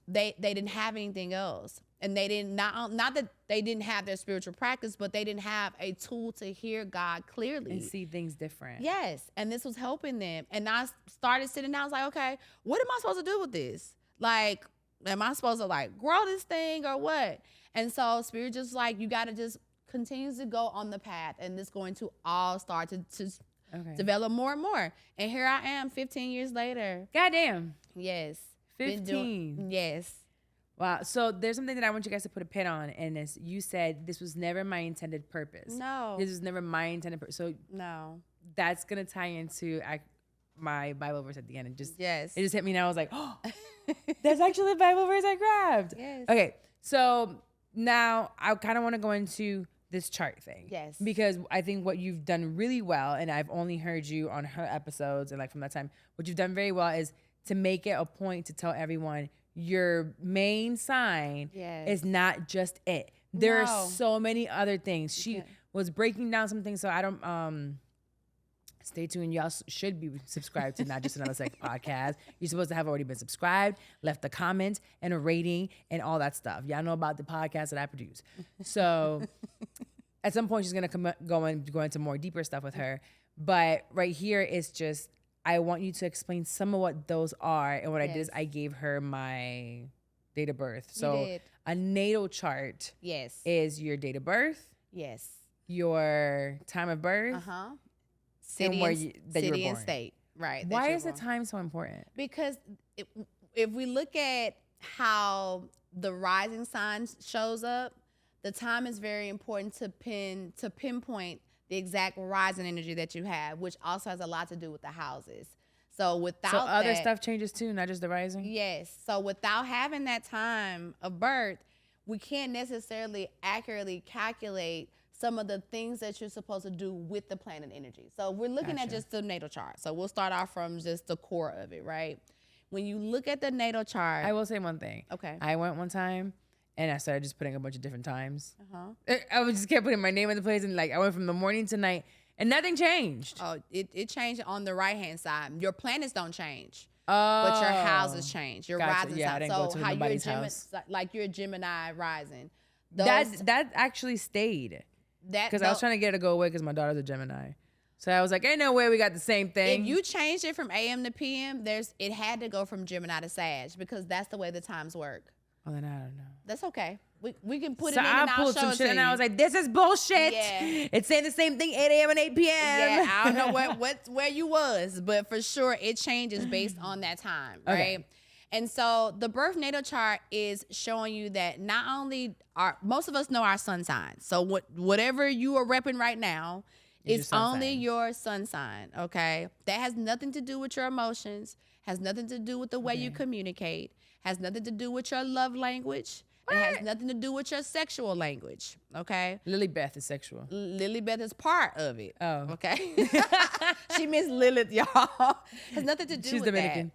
they didn't have anything else. And they didn't, not that they didn't have their spiritual practice, but they didn't have a tool to hear God clearly. And see things different. Yes. And this was helping them. And I started sitting down, I was like, okay, what am I supposed to do with this? Like, am I supposed to like grow this thing or what? And so Spirit just like, you got to just continue to go on the path, and it's going to all start to develop more and more. And here I am 15 years later. Goddamn. Yes. 15. Yes. Wow. So there's something that I want you guys to put a pin on, and it's, you said this was never my intended purpose. No. This was never my intended purpose. So No. that's going to tie into my Bible verse at the end. It just hit me now. I was like, oh, that's actually the Bible verse I grabbed. Yes. Okay. So now I kind of want to go into this chart thing. Yes. Because I think what you've done really well, and I've only heard you on her episodes and like from that time, what you've done very well is to make it a point to tell everyone your main sign is not just it. There are so many other things. She was breaking down some things, so I don't stay tuned. Y'all should be subscribed to Not Just Another Sex Podcast. You're supposed to have already been subscribed, left a comment and a rating and all that stuff. Y'all know about the podcast that I produce. So at some point she's gonna go into more deeper stuff with her. But right here is just, I want you to explain some of what those are. And what I did is I gave her my date of birth. So a natal chart Yes. is your date of birth. Yes. your time of birth, City where and, you were city and born. state, right? Why is the time so important? Because if we look at how the rising sign shows up, the time is very important to pinpoint the exact rising energy that you have, which also has a lot to do with the houses. So without other stuff changes too, not just the rising? Yes. So without having that time of birth, we can't necessarily accurately calculate some of the things that you're supposed to do with the planet energy. So we're looking at just the natal chart. So we'll start off from just the core of it, right? When you look at the natal chart. I will say one thing. Okay. I went one time and I started just putting a bunch of different times. I just kept putting my name in the place, and like I went from the morning to night and nothing changed. Oh, it changed on the right-hand side. Your planets don't change. Oh. But your houses change. Your rising Yeah, sign. I didn't So go to how nobody's house. like you're a Gemini rising. That actually stayed. Because I was trying to get it to go away because my daughter's a Gemini. So I was like, ain't no way we got the same thing. If you changed it from AM to PM, it had to go from Gemini to Sag because that's the way the times work. Oh, then I don't know. That's okay. We can put So it in I and I'll pulled show some it shit to and you. I was like, this is bullshit. Yeah. It's saying the same thing 8 a.m. and 8 p.m. Yeah, I don't know where you was, but for sure it changes based on that time, right? Okay. And so the birth natal chart is showing you that not only most of us know our sun sign. So whatever you are repping right now is only your sun sign, okay? That has nothing to do with your emotions, has nothing to do with the way you communicate, has nothing to do with your love language. It has nothing to do with your sexual language, okay? Lily Beth is sexual. Lily Beth is part of it. Oh. Okay. She Miss Lilith, y'all. Has nothing to do She's with Dominican.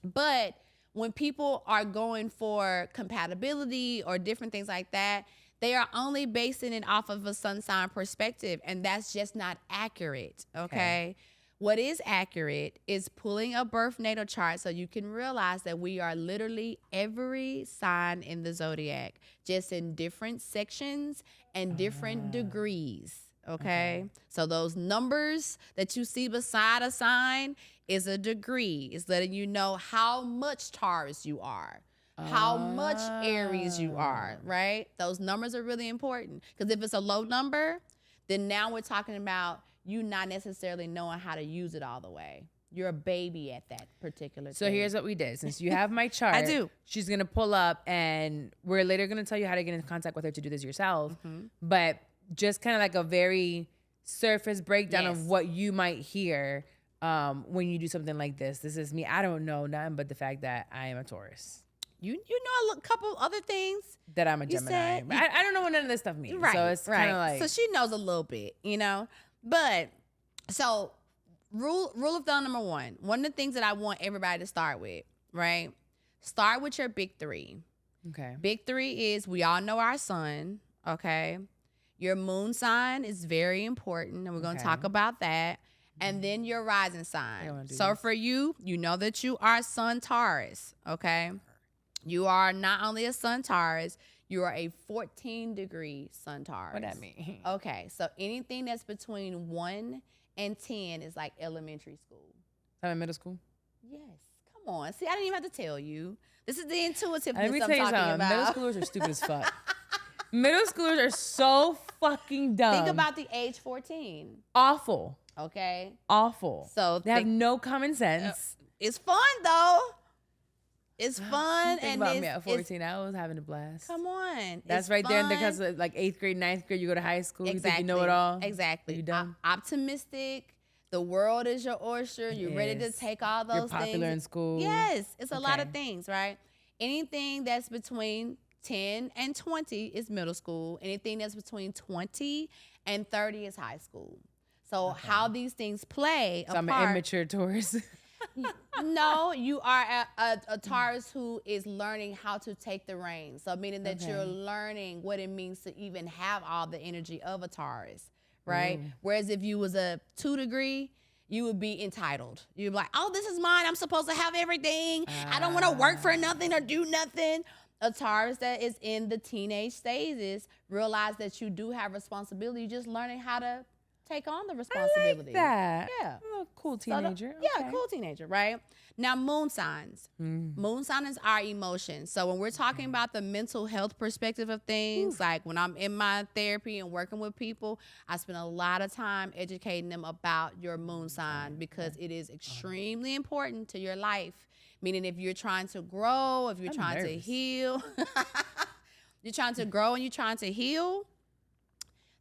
that. But when people are going for compatibility or different things like that, they are only basing it off of a sun sign perspective, and that's just not accurate, okay? What is accurate is pulling a birth natal chart so you can realize that we are literally every sign in the zodiac, just in different sections and different degrees, okay? So those numbers that you see beside a sign is a degree. It's letting you know how much Taurus you are, how much Aries you are, right? Those numbers are really important because if it's a low number, then now we're talking about you not necessarily knowing how to use it all the way. You're a baby at that particular So thing. here's what we did. Since you have my chart, I do. She's going to pull up, and we're later going to tell you how to get in contact with her to do this yourself. But just kind of like a very surface breakdown of what you might hear when you do something like this. This is me. I don't know nothing but the fact that I am a Taurus. You know a couple other things. That I'm a Gemini. said- But I don't know what none of this stuff means. Right. So it's kind of like. So she knows a little bit, you know? But so rule of thumb number one of the things that I want everybody to start with, right? Start with your big three. Okay. Big three is we all know our sun, okay? Your moon sign is very important, and we're going to talk about that. And then your rising sign. So for you, you know that you are sun Taurus, okay? You are not only a sun Taurus, you are a 14-degree sun Taurus. What that mean? Okay, so anything that's between 1 and 10 is like elementary school. I'm in middle school. Yes, come on. See, I didn't even have to tell you. This is the intuitiveness Let me I'm tell you talking something. about. Middle schoolers are stupid as fuck. Middle schoolers are so fucking dumb. Think about the age 14. Awful. Okay. Awful. So they have no common sense. It's fun though. It's fun. Think and about it's, me at 14. I was having a blast. Come on. That's it's right there fun. because of like 8th grade, 9th grade, you go to high school. Exactly. You think you know it all. Exactly. You dumb. Optimistic. The world is your oyster. You're ready to take all those things. You're popular in school. Yes. It's a lot of things, right? Anything that's between 10 and 20 is middle school. Anything that's between 20 and 30 is high school. So how these things play So I'm an immature Taurus. No, you are a Taurus who is learning how to take the reins. So meaning that you're learning what it means to even have all the energy of a Taurus, right? Whereas if you was a 2-degree, you would be entitled. You'd be like, oh, this is mine. I'm supposed to have everything. I don't want to work for nothing or do nothing. A Taurus that is in the teenage stages realize that you do have responsibility. You're just learning how to take on the responsibility. I like that. Yeah. A little cool So teenager. yeah, cool teenager, right? Now, moon signs. Moon sign is our emotions. So when we're talking about the mental health perspective of things, like when I'm in my therapy and working with people, I spend a lot of time educating them about your moon sign because it is extremely important to your life. Meaning if you're trying to grow, if you're trying to heal, you're trying to grow and you're trying to heal,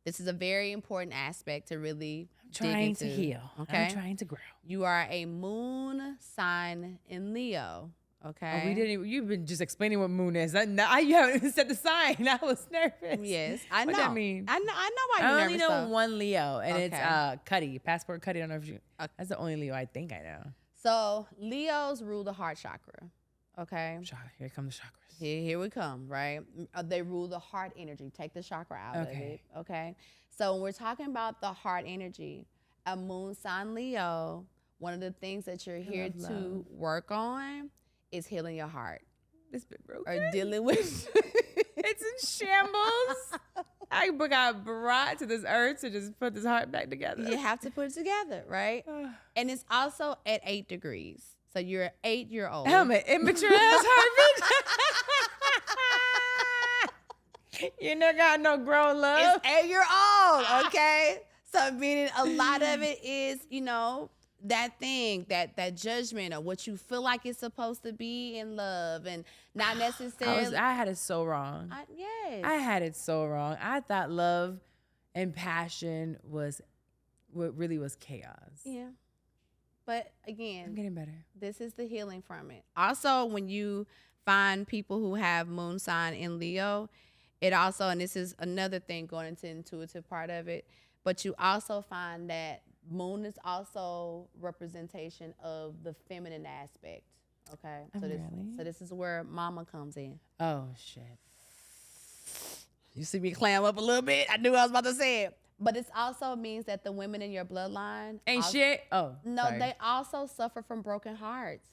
this is a very important aspect to really Trying to dig into. heal. Okay. I'm trying to grow. You are a moon sign in Leo. Okay. Oh, we didn't. You've been just explaining what moon is. You haven't even said the sign. I was nervous. Yes, I know. What that mean? I know why you're I nervous. only know though. one Leo, and it's Okay. Cuddy, Passport Cuddy. I don't know if you. That's the only Leo I think I know. So Leos rule the heart chakra. Okay. Here come the chakras. Here we come. Right. They rule the heart energy. Take the chakra out of Okay. it. Okay. So when we're talking about the heart energy, a moon sign Leo, one of the things that you're here to work on is healing your heart. It's been broken. Or dealing with. It's in shambles. I got brought to this earth to just put this heart back together. You have to put it together, right? And it's also at 8 degrees. So you're an 8-year-old. I'm an immature ass heart bitch. You never got no grown love. It's 8-year-old, okay? So meaning a lot of it is, that thing, that judgment of what you feel like it's supposed to be in love and not necessarily. I had it so wrong. Yes. I had it so wrong. I thought love and passion was what really was chaos. Yeah. But I'm again, getting better. this is the healing from it. Also, when you find people who have moon sign in Leo, it also, and this is another thing going into the intuitive part of it, but you also find that moon is also representation of the feminine aspect. Okay. So this is where mama comes in. Oh, shit. You see me clam up a little bit? I knew I was about to say it. But it also means that the women in your bloodline Ain't also, shit. Oh, no, sorry. they also suffer from broken hearts.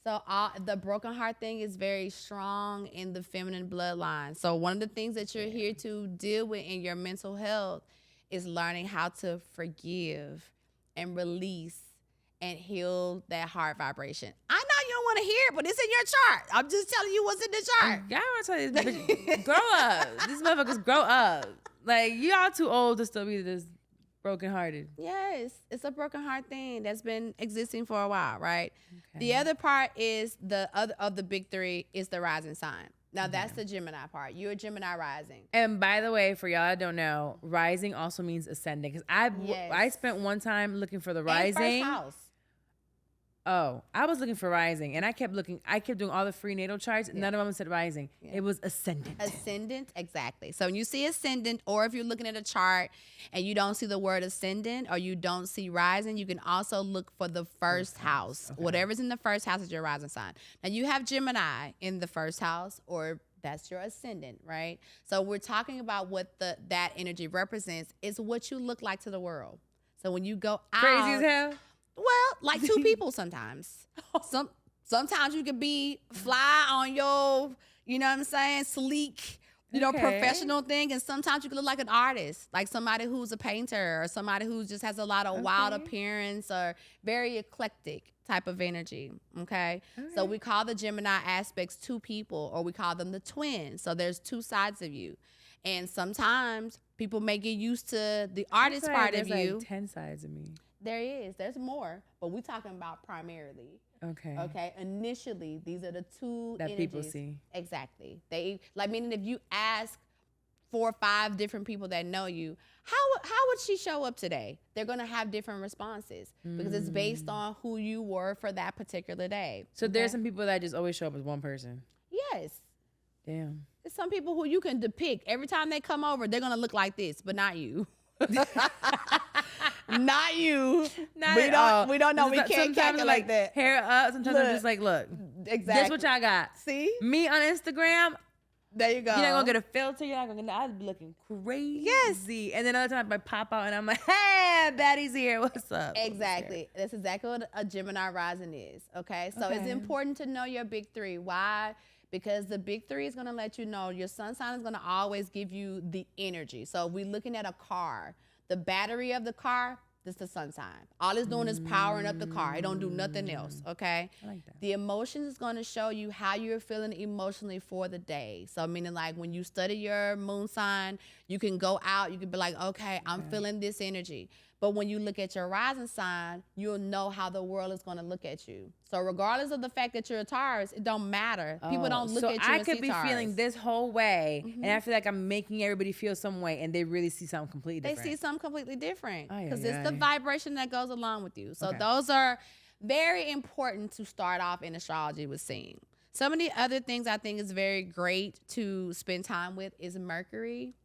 So the broken heart thing is very strong in the feminine bloodline. So one of the things that you're here to deal with in your mental health is learning how to forgive and release and heal that heart vibration. I know you don't want to hear it, but it's in your chart. I'm just telling you what's in the chart. I want to tell you, this bitch, grow up. These motherfuckers grow up. Like, y'all too old to still be this brokenhearted. Yes, it's a broken heart thing that's been existing for a while, right? Okay. The other part is the other of the big three is the rising sign. Now that's the Gemini part. You're a Gemini rising. And by the way, for y'all that don't know, rising also means ascending. Because I spent one time looking for the rising. And first house. Oh, I was looking for rising, and I kept looking. I kept doing all the free natal charts. Yeah. None of them said rising. Yeah. It was ascendant. Ascendant, exactly. So when you see ascendant, or if you're looking at a chart and you don't see the word ascendant, or you don't see rising, you can also look for the first house. Okay. Whatever's in the first house is your rising sign. Now you have Gemini in the first house, or that's your ascendant, right? So we're talking about what that energy represents is what you look like to the world. So when you go out, crazy as hell. Well, like two people sometimes. Sometimes you could be fly on your, you know what I'm saying, sleek, professional thing. And sometimes you can look like an artist, like somebody who's a painter or somebody who just has a lot of wild appearance or very eclectic type of energy, okay? So we call the Gemini aspects two people, or we call them the twins. So there's two sides of you. And sometimes people may get used to the artist part of you. Like 10 sides of me. There is. There's more, but we're talking about primarily. Okay. Okay. Initially, these are the two that energies. people see. Exactly. They meaning if you ask 4 or 5 different people that know you, how would she show up today? They're gonna have different responses because it's based on who you were for that particular day. So there's some people that just always show up as one person. Yes. Damn. There's some people who you can depict every time they come over. They're gonna look like this, but not you. Not you. We don't know. We can't calculate like that. Hair up. Sometimes I'm just like, look. Exactly. That's what y'all got. See? Me on Instagram. There you go. You're not gonna get a filter. You're not gonna. I'll be looking crazy. Yes. And then other time I pop out and I'm like, hey, Baddie's here. What's up? Exactly. That's exactly what a Gemini rising is. Okay. So it's important to know your big three. Why? Because the big three is gonna let you know your sun sign is gonna always give you the energy. So if we're looking at a car, The battery of the car, this is the sun sign. All it's doing is powering up the car. It don't do nothing else, okay? I like that. The emotions is going to show you how you're feeling emotionally for the day. So meaning like when you study your moon sign, you can go out, you can be like, okay, I'm feeling this energy. But when you look at your rising sign, you'll know how the world is going to look at you. So regardless of the fact that you're a Taurus, it don't matter. People don't look at you I and could see be Taurus. feeling this whole way, and I feel like I'm making everybody feel some way, and they really see something completely They different. see something completely different Ay, because ay, it's the ay. vibration that goes along with you. So Okay. those are very important to start off in astrology with seeing. Some of the other things I think is very great to spend time with is Mercury.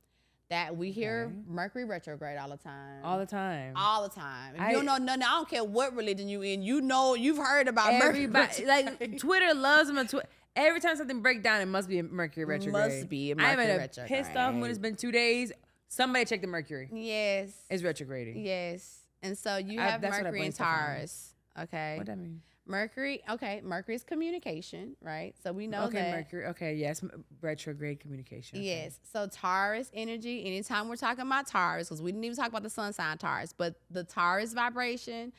That we hear Mercury retrograde all the time. All the time. All the time. If you don't know nothing, I don't care what religion you in. You know, you've heard about Everybody, Mercury. like Twitter loves them. Every time something breaks down, it must be a Mercury retrograde. Must be a I'm Mercury in a retrograde. pissed off when it's been 2 days. Somebody check the Mercury. Yes. It's retrograding. Yes. And so you have that's what I Mercury blame in stuff on. Taurus. Okay. What that mean? Mercury is communication, right? So we know Okay, that. Mercury. Okay, yes, retrograde communication. Okay. Yes. So Taurus energy, anytime we're talking about Taurus, because we didn't even talk about the sun sign Taurus, but the Taurus vibration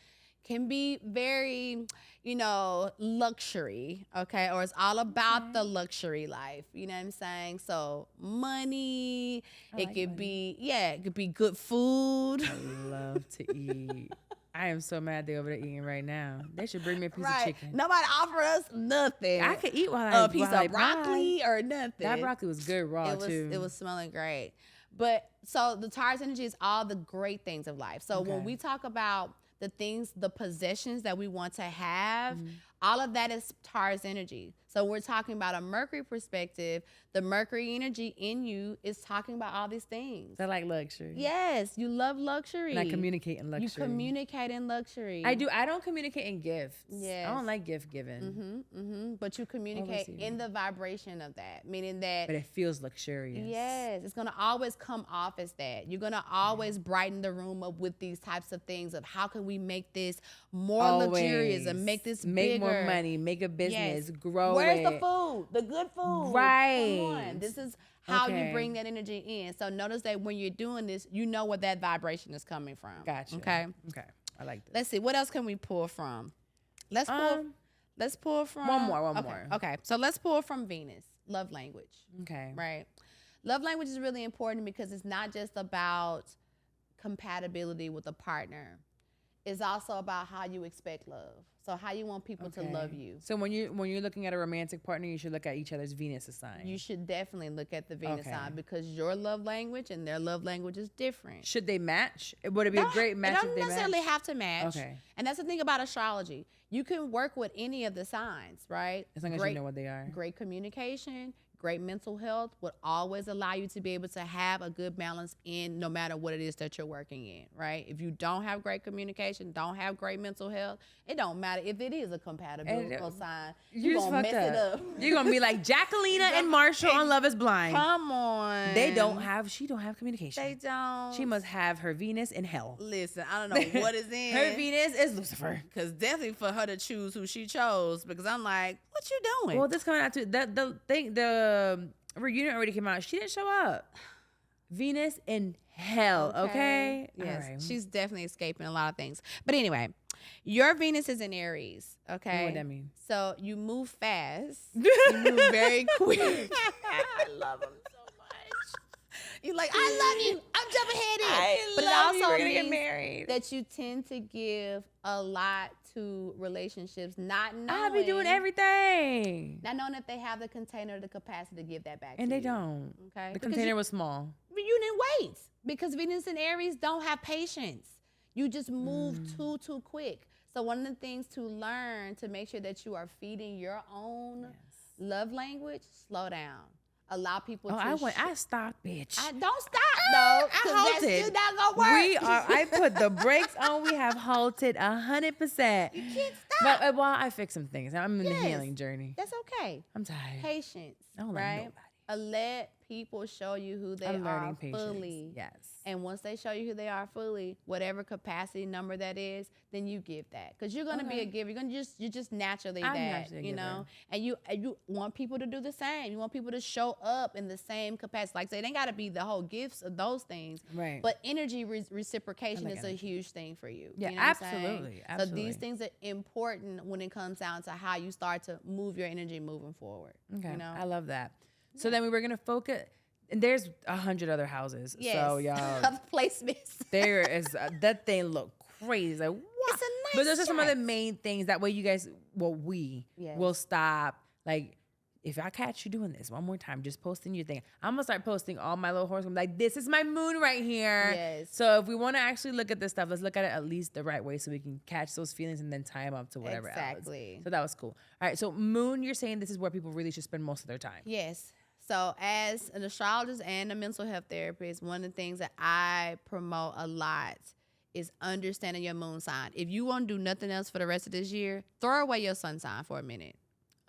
can be very, luxury, okay? Or it's all about the luxury life, you know what I'm saying? So money, it could be good food. I love to eat. I am so mad they're over there eating right now. They should bring me a piece of Right. chicken. Nobody offered us nothing. I could eat while I a piece while I of broccoli or nothing. That broccoli was good raw too. It was smelling great. But so the Taurus energy is all the great things of life. So when we talk about the things, the possessions that we want to have, all of that is Taurus energy. So we're talking about a Mercury perspective. The Mercury energy in you is talking about all these things. They like luxury. Yes, you love luxury. And I communicate in luxury. You communicate in luxury. I do. I don't communicate in gifts. Yes. I don't like gift giving. But you communicate in the vibration of that, meaning that. But it feels luxurious. Yes, it's gonna always come off as that. You're gonna always brighten the room up with these types of things of how can we make this more luxurious and make this make bigger. more money, make a business, grow Where's it. the food? The good food. Right. Come on. This is how you Okay. bring that energy in. So notice that when you're doing this, you know where that vibration is coming from. Gotcha. Okay. Okay. I like this. Let's see. What else can we pull from? Let's pull from One more. Okay. So let's pull from Venus. Love language. Okay. Right. Love language is really important because it's not just about compatibility with a partner. It's also about how you expect love. So how you want people to love you. So when you're looking at a romantic partner, you should look at each other's Venus sign. You should definitely look at the Venus Okay. sign because your love language and their love language is different. Should they match? Would it be a great match It if don't they necessarily match? have to match. Okay. And that's the thing about astrology. You can work with any of the signs, right? As long as you know what they are. Great communication, great mental health would always allow you to be able to have a good balance in no matter what it is that you're working in, right? If you don't have great communication, don't have great mental health, it don't matter if it is a compatible sign. You You're just going to fucked mess it up. You're gonna be like Jacqueline and Marshall on Love Is Blind. Come on. She don't have communication. They don't. She must have her Venus in hell. Listen, I don't know what is in. Her Venus is Lucifer. Because definitely for her to choose who she chose, because I'm like, what you doing? Well, this coming out to the reunion already came out. She didn't show up. Venus in hell. Okay. Yes. All right. She's definitely escaping a lot of things. But anyway, your Venus is in Aries. Okay. I know what that means. So you move fast. You move very quick. I love him so much. You're like, I love you. I'm jumping headed. But it also We're gonna get means married. that you tend to give a lot to relationships, not knowing. I be doing everything. Not knowing if they have the container, the capacity to give that back And to they you. don't. Okay. The Because container was small. you didn't wait because Venus and Aries don't have patience. You just move too quick. So one of the things to learn to make sure that you are feeding your own love language, slow down. Allow people to. I stopped, bitch. Don't stop though, because that's halted. still not gonna work. I put the brakes on. We have halted 100%. You can't stop. But while I fix some things, I'm in the Yes. healing journey. That's okay. I'm tired. Patience, I don't like right? nobody. Let people show you who they I'm are learning patience. fully. Yes. And once they show you who they are fully, whatever capacity number that is, then you give that. Because you're going to be a giver. You're just naturally I'm that, naturally a you giver. know? And you want people to do the same. You want people to show up in the same capacity. Like I say, it ain't got to be the whole gifts of those things. Right. But energy reciprocation like is energy. a huge thing for you. Yeah, you know what I'm saying? absolutely. So Absolutely. these things are important when it comes down to how you start to move your energy moving forward. Okay. You know? I love that. So then we were going to focus, and there's 100 other houses. Yes. So y'all, Other placements. there is, that thing look crazy. Like, what? It's a nice But those are some of the chart. main things. That way you guys, we Yes. will stop. Like, if I catch you doing this one more time, just posting your thing. I'm going to start posting all my little horoscopes. Like, this is my moon right here. Yes. So if we want to actually look at this stuff, let's look at it at least the right way so we can catch those feelings and then tie them up to whatever Exactly. else. So that was cool. All right. So moon, you're saying this is where people really should spend most of their time. Yes. So as an astrologist and a mental health therapist, one of the things that I promote a lot is understanding your moon sign. If you want to do nothing else for the rest of this year, throw away your sun sign for a minute.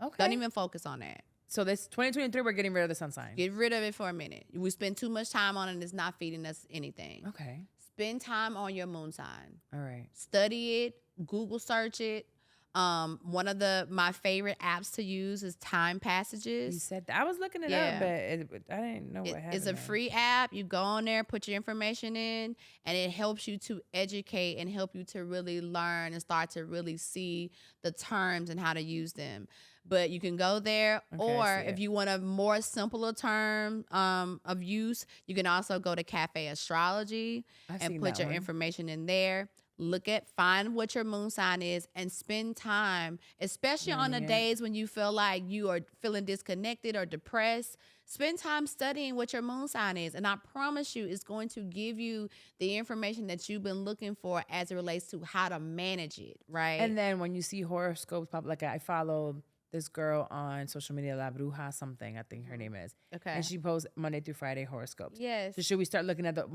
Okay. Don't even focus on that. So this 2023, we're getting rid of the sun sign. Get rid of it for a minute. We spend too much time on it and it's not feeding us anything. Okay. Spend time on your moon sign. All right. Study it, Google search it. One of my favorite apps to use is Time Passages. You said that. I was looking it Yeah. up, but I didn't know what happened. It's a free app. You go on there, put your information in, and it helps you to educate and help you to really learn and start to really see the terms and how to use them. But you can go there, Okay, or I see if it. you want a more simpler term of use, you can also go to Cafe Astrology I've and seen put that your one. information in there. Find what your moon sign is and spend time, especially on the Learning it. days when you feel like you are feeling disconnected or depressed. Spend time studying what your moon sign is. And I promise you, it's going to give you the information that you've been looking for as it relates to how to manage it, right? And then when you see horoscopes pop, like I follow this girl on social media, La Bruja something, I think her name is. Okay. And she posts Monday through Friday horoscopes. Yes. So should we start looking at the our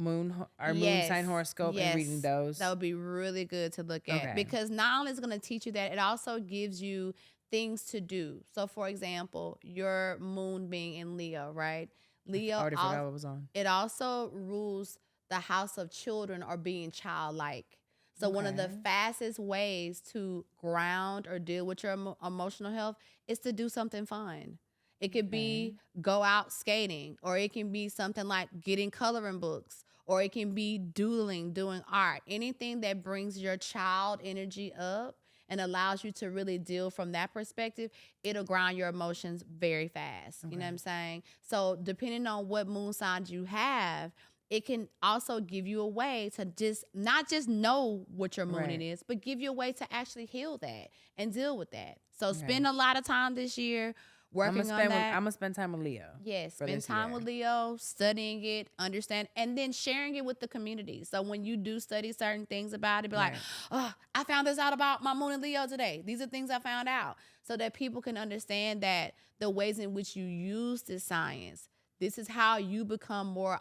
moon Yes. sign horoscope Yes. and reading those? That would be really good to look at Okay. because not only is it going to teach you that, it also gives you things to do. So, for example, your moon being in Leo, right? Leo I already forgot what was on. it also rules the house of children or being childlike. So one of the Okay. fastest ways to ground or deal with your emotional health is to do something fun. It could be go out skating, or it can be something like getting coloring books, or it can be doodling, doing art. Anything that brings your child energy up and allows you to really deal from that perspective, it'll ground your emotions very fast. You know what I'm saying? So depending on what moon signs you have, it can also give you a way to not just know what your moon Right. is, but give you a way to actually heal that and deal with that. So spend a lot of time this year working on that. I'm gonna spend time with Leo. Yes, for spend this time year. with Leo, studying it, understand, and then sharing it with the community. So when you do study certain things about it, be like, Right. oh, I found this out about my moon and Leo today. These are things I found out. So that people can understand that the ways in which you use this science, this is how you become more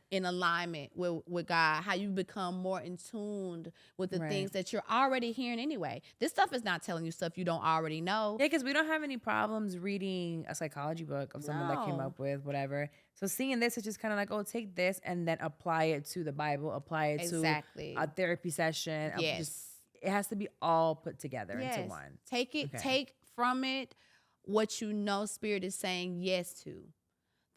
in alignment with God, how you become more in tuned with the Right. things that you're already hearing anyway. This stuff is not telling you stuff you don't already know. Yeah, because we don't have any problems reading a psychology book of someone that came No. up with whatever. So seeing this is just kind of like, oh, take this and then apply it to the Bible, apply it Exactly. to a therapy session. Yes. It has to be all put together Yes. into one. Take it, Okay. take from it what you know Spirit is saying yes to.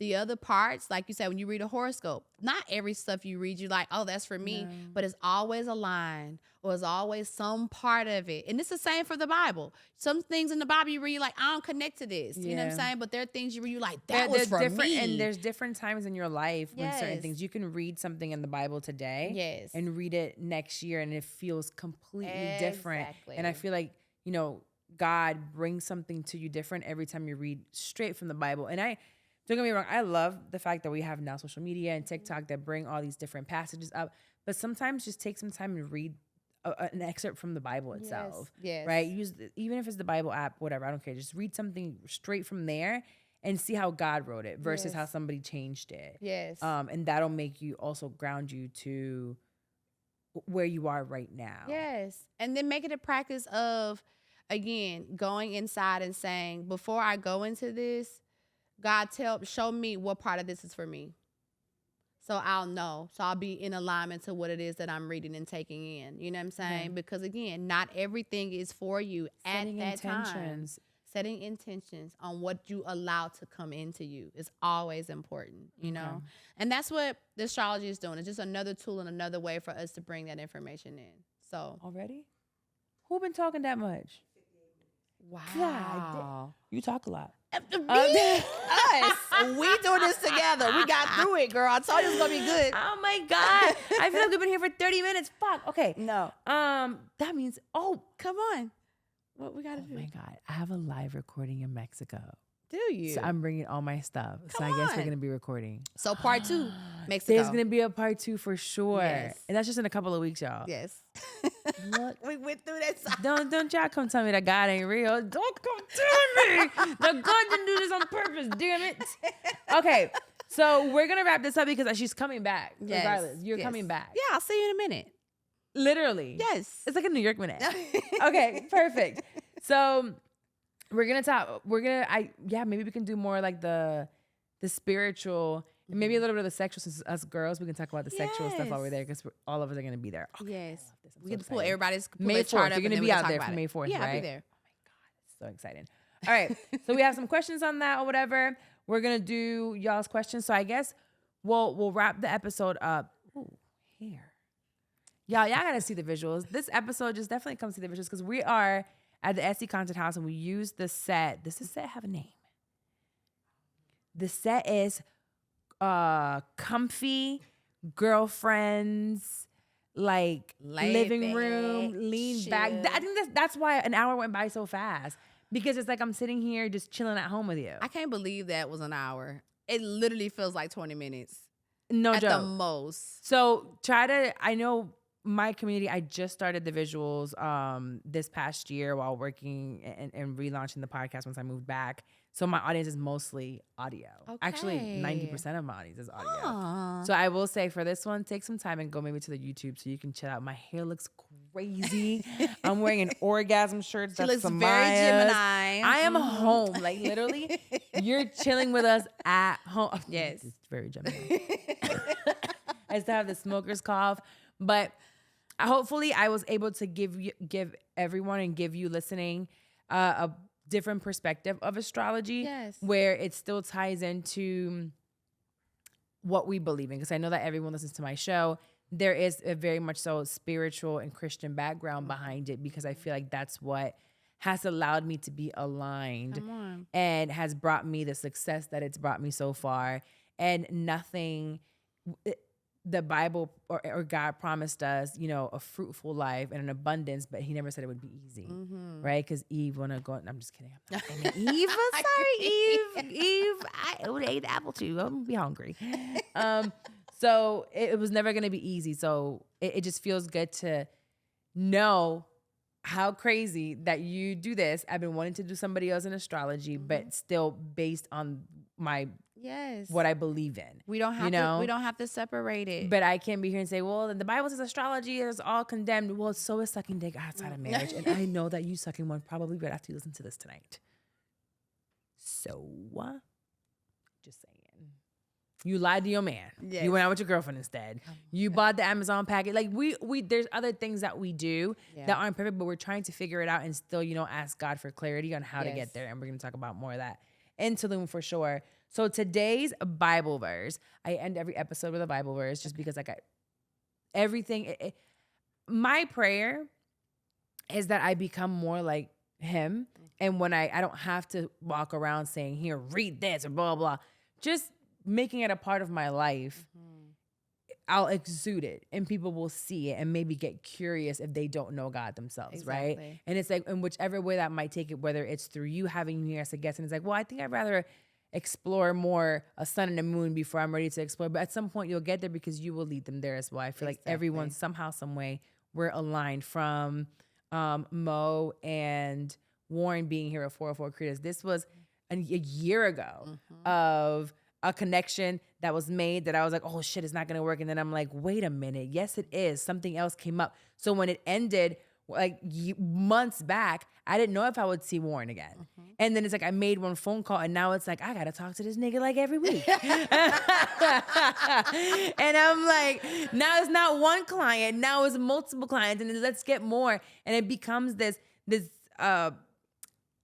The other parts, like you said, when you read a horoscope, not every stuff you read, you're like, oh, that's for me. No. But it's always a line or it's always some part of it. And it's the same for the Bible. Some things in the Bible you read, you're like, I don't connect to this. You know what I'm Yeah. saying? But there are things you read, you're like, There- that was there's for different, me. And there's different times in your life when certain Yes. things, you can read something in the Bible today Yes. and read it next year and it feels completely different. And I Exactly. feel like, God brings something to you different every time you read straight from the Bible. And don't get me wrong, I love the fact that we have now social media and TikTok that bring all these different passages up. But sometimes just take some time and read an excerpt from the Bible itself. Yes. Right? Even if it's the Bible app, whatever, I don't care. Just read something straight from there and see how God wrote it versus Yes. how somebody changed it. Yes. And that'll make you also ground you to where you are right now. Yes. And then make it a practice of, again, going inside and saying, before I go into this, God, show me what part of this is for me. So I'll know. So I'll be in alignment to what it is that I'm reading and taking in. You know what I'm saying? Yeah. Because again, not everything is for you Setting at that intentions. time. Setting intentions on what you allow to come into you is always important, you know? And that's what the astrology is doing. It's just another tool and another way for us to bring that information in. So Already? Who been talking that much? wow. God, you talk a lot. Us. We doing this together. We got through it, girl. I told you it was gonna be good. Oh my God. I feel like we've been here for 30 minutes. Fuck. Okay. No. That means, Come on. What we gotta do? my God. I have a live recording in Mexico. Do you? So I'm bringing all my stuff. So Come I guess we're on. going to be recording. So part 2, Mexico. There's going to be a part 2 for sure. Yes. And that's just in a couple of weeks, y'all. Yes. Look. We went through that. Don't y'all come tell me that God ain't real. Don't come tell me that God didn't do this on purpose, damn it. Okay, so we're going to wrap this up because she's coming back. Yes. Regardless, you're Yes. coming back. Yeah, I'll see you in a minute. Literally. Yes. It's like a New York minute. Okay, perfect. So we're gonna talk. Maybe we can do more like the spiritual, and maybe a little bit of the sexual. Since us girls, we can talk about the sexual stuff while we're there because all of us are gonna be there. Okay, Yes. I'm We so get to pull excited. everybody's May chart 4th. up You're and gonna then be we can out talk there about for it. May 4th, Yeah, right? I'll be there. So excited. All right, so we have some questions on that or whatever. We're gonna do y'all's questions. So I guess we'll wrap the episode up. Ooh, hair. Y'all gotta see the visuals. This episode just definitely come see the visuals because we are at the SC Content House and we use the set. Does the set have a name? The set is comfy girlfriends, like Laid living back, room, lean back. chill. I think that's why an hour went by so fast because it's like I'm sitting here just chilling at home with you. I can't believe that was an hour. It literally feels like 20 minutes No at joke. the most. So I know my community, I just started the visuals this past year while working and relaunching the podcast once I moved back. So my audience is mostly audio. Actually, Okay. 90% of my audience is audio. Aw. So I will say for this one, take some time and go maybe to the YouTube so you can chill out. My hair looks crazy. I'm wearing an orgasm shirt. She looks very Gemini. I am home. Like literally, you're chilling with us at home. Yes. It's very Gemini. I still have the smoker's cough, but hopefully I was able to give everyone and give you listening a different perspective of astrology. Yes. Where it still ties into what we believe in. Because I know that everyone listens to my show. There is a very much so spiritual and Christian background behind it because I feel like that's what has allowed me to be aligned Come on. and has brought me the success that it's brought me so far. And nothing, the Bible or God promised us, a fruitful life and an abundance, but he never said it would be easy, right? Because Eve want to go, I'm just kidding. I'm not saying Eve, sorry, Eve, I would ate the apple too. I'm going to be hungry. So it was never going to be easy. So it just feels good to know how crazy that you do this. I've been wanting to do somebody else in astrology, but still based on Yes. what I believe in. We don't have to. We don't have to separate it. But I can't be here and say, well, the Bible says astrology is all condemned. Well, so is sucking dick outside of marriage. And I know that you sucking one probably right after you listen to this tonight. So, just saying. You lied to your man. Yes. You went out with your girlfriend instead. You bought the Amazon package. Like we there's other things that we do that aren't perfect, but we're trying to figure it out and still, ask God for clarity on how to get there. And we're going to talk about more of that in Tulum for sure. So today's Bible verse, I end every episode with a Bible verse just because everything. My prayer is that I become more like him. And when I don't have to walk around saying, here, read this or blah, blah, just making it a part of my life, I'll exude it and people will see it and maybe get curious if they don't know God themselves, right? And it's like, in whichever way that might take it, whether it's through you having me here as a guest, and it's like, well, I think I'd rather explore more a sun and a moon before I'm ready to explore. But at some point you'll get there because you will lead them there as well. I feel like everyone somehow, some way, we're aligned from Mo and Warren being here at 404 Creators. This was a year ago of a connection that was made that I was like, oh shit, it's not gonna work. And then I'm like, wait a minute. Yes, it is. Something else came up. So when it ended, like months back, I didn't know if I would see Warren again. And then it's like I made one phone call, and now it's like I gotta talk to this nigga like every week. And I'm like, now it's not one client, now it's multiple clients, and then let's get more. And it becomes this. I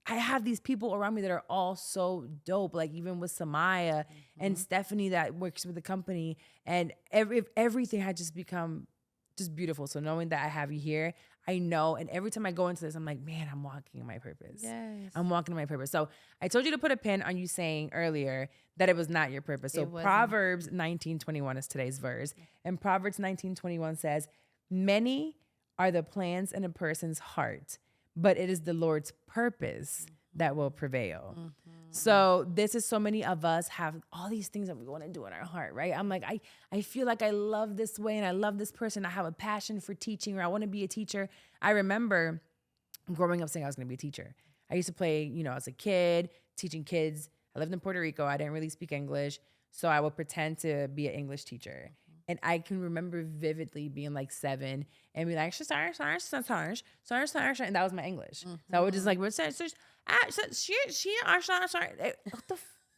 have these people around me that are all so dope. Like even with Samaya and Stephanie that works with the company, and everything had just become just beautiful. So knowing that I have you here, I know. And every time I go into this, I'm like, man, I'm walking in my purpose. Yes. I'm walking in my purpose. So I told you to put a pin on you saying earlier that it was not your purpose. So Proverbs 19:21 is today's verse. And Proverbs 19:21 says, many are the plans in a person's heart, but it is the Lord's purpose that will prevail. So this is so many of us have all these things that we want to do in our heart, right? I'm like, I feel like I love this way and I love this person. I have a passion for teaching, or I want to be a teacher. I remember growing up saying I was going to be a teacher. I used to play, as a kid, teaching kids. I lived in Puerto Rico. I didn't really speak English. So I would pretend to be an English teacher. And I can remember vividly being like 7 and be like, and that was my English. So I would just like, what the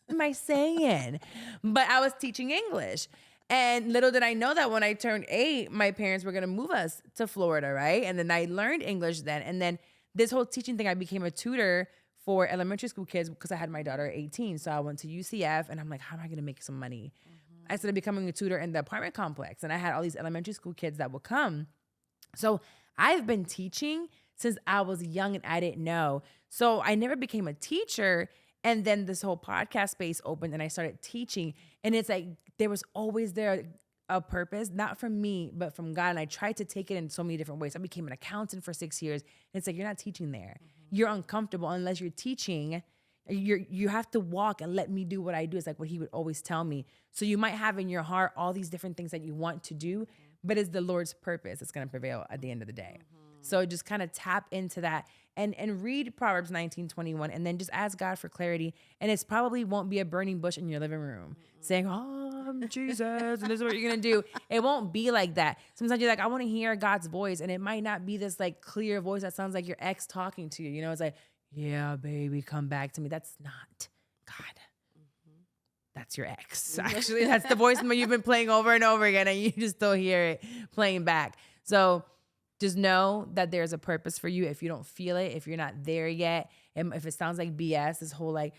am I saying? But I was teaching English. And little did I know that when I turned 8, my parents were going to move us to Florida, right? And then I learned English then. And then this whole teaching thing, I became a tutor for elementary school kids because I had my daughter at 18. So I went to UCF and I'm like, how am I going to make some money? I started becoming a tutor in the apartment complex, and I had all these elementary school kids that would come. So I've been teaching since I was young and I didn't know. So I never became a teacher. And then this whole podcast space opened and I started teaching. And it's like there was always a purpose, not from me, but from God. And I tried to take it in so many different ways. I became an accountant for 6 years. And it's like, you're not teaching there. You're uncomfortable unless you're teaching. You have to walk and let me do what I do. It's like what he would always tell me. So you might have in your heart all these different things that you want to do, but it's the Lord's purpose that's going to prevail at the end of the day. So just kind of tap into that and read Proverbs 19:21 and then just ask God for clarity. And it's probably won't be a burning bush in your living room saying, oh, I'm Jesus, and this is what you're going to do. It won't be like that. Sometimes you're like, I want to hear God's voice. And it might not be this like clear voice that sounds like your ex talking to you. It's like, yeah, baby, come back to me. That's not God. That's your ex. Actually, that's the voice you've been playing over and over again, and you just still hear it playing back. So just know that there's a purpose for you. If you don't feel it, if you're not there yet, and if it sounds like BS, this whole like,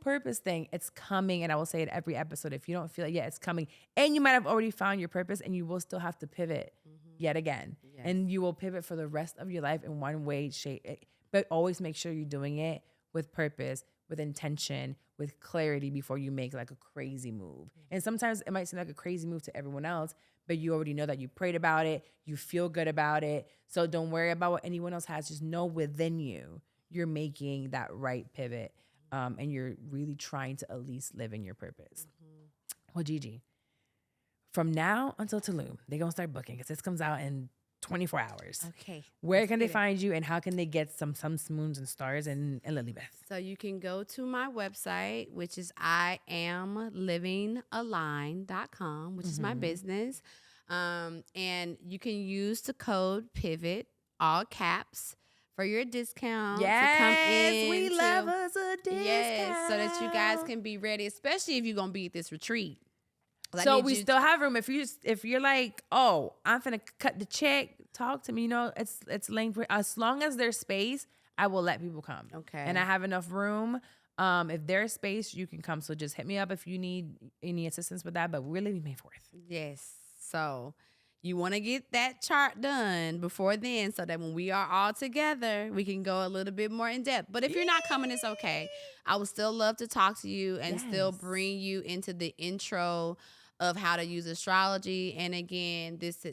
purpose thing, it's coming. And I will say it every episode. If you don't feel it yet, it's coming. And you might have already found your purpose, and you will still have to pivot yet again. Yes. And you will pivot for the rest of your life in one way, shape. But always make sure you're doing it with purpose, with intention, with clarity before you make like a crazy move. And sometimes it might seem like a crazy move to everyone else, but you already know that you prayed about it, you feel good about it. So don't worry about what anyone else has. Just know within you, you're making that right pivot, and you're really trying to at least live in your purpose. Well, Gigi, from now until Tulum, they're going to start booking because this comes out in 24 hours. Okay. Where can they find you, and how can they get some moons and stars and Lilybeth? So you can go to my website, which is IamLivingAlign.com, which is my business. And you can use the code PIVOT, all caps, for your discount. Yes, to come in we love us a discount. Yes, so that you guys can be ready, especially if you're going to be at this retreat. So we still have room. If you're like, oh, I'm finna cut the check, talk to me. It's length. As long as there's space, I will let people come. Okay. And I have enough room. If there's space, you can come. So just hit me up if you need any assistance with that. But we're leaving May 4th. Yes. So you want to get that chart done before then, so that when we are all together, we can go a little bit more in depth. But if you're not coming, it's okay. I would still love to talk to you and still bring you into the intro of how to use astrology. And again, this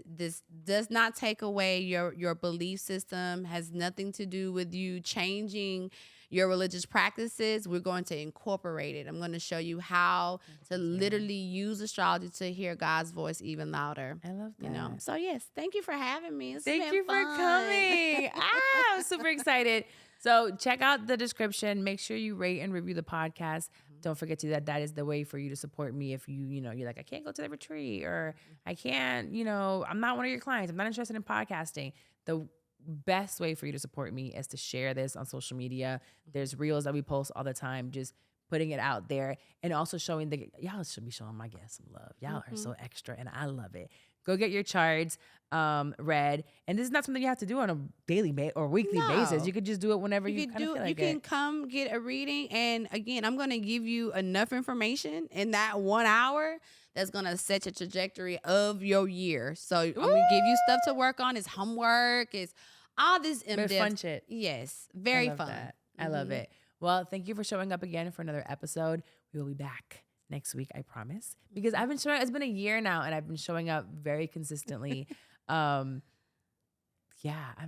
does not take away your belief system, has nothing to do with you changing your religious practices. We're going to incorporate it. I'm going to show you how to literally use astrology to hear God's voice even louder. I love that. So yes, thank you for having me. Thank you for coming. I'm super excited. So check out the description. Make sure you rate and review the podcast. Don't forget to that is the way for you to support me. If you're like, I can't go to the retreat, or I can't, I'm not one of your clients, I'm not interested in podcasting. The best way for you to support me is to share this on social media. There's reels that we post all the time, just putting it out there, and also showing y'all should be showing my guests some love. Y'all are so extra, and I love it. Go get your charts read, and this is not something you have to do on a daily or weekly basis. You could just do it whenever you kind of feel like it. You can come get a reading, and again, I'm going to give you enough information in that 1 hour that's going to set your trajectory of your year. So I'm going to give you stuff to work on. It's homework. It's all this in-depth. Fun shit. Yes. Very fun. I love it. Well, thank you for showing up again for another episode. We will be back next week, I promise. Because I've been showing, it's been a year now, and I've been showing up very consistently. I'm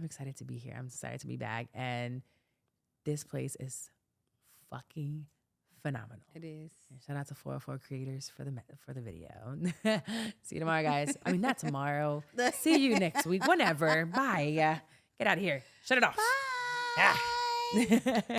excited to be here. I'm excited to be back. And this place is fucking phenomenal. It is. Shout out to 404 creators for the video. See you tomorrow, guys. I mean, not tomorrow. See you next week. Whenever. Bye. Get out of here. Shut it off. Bye. Ah.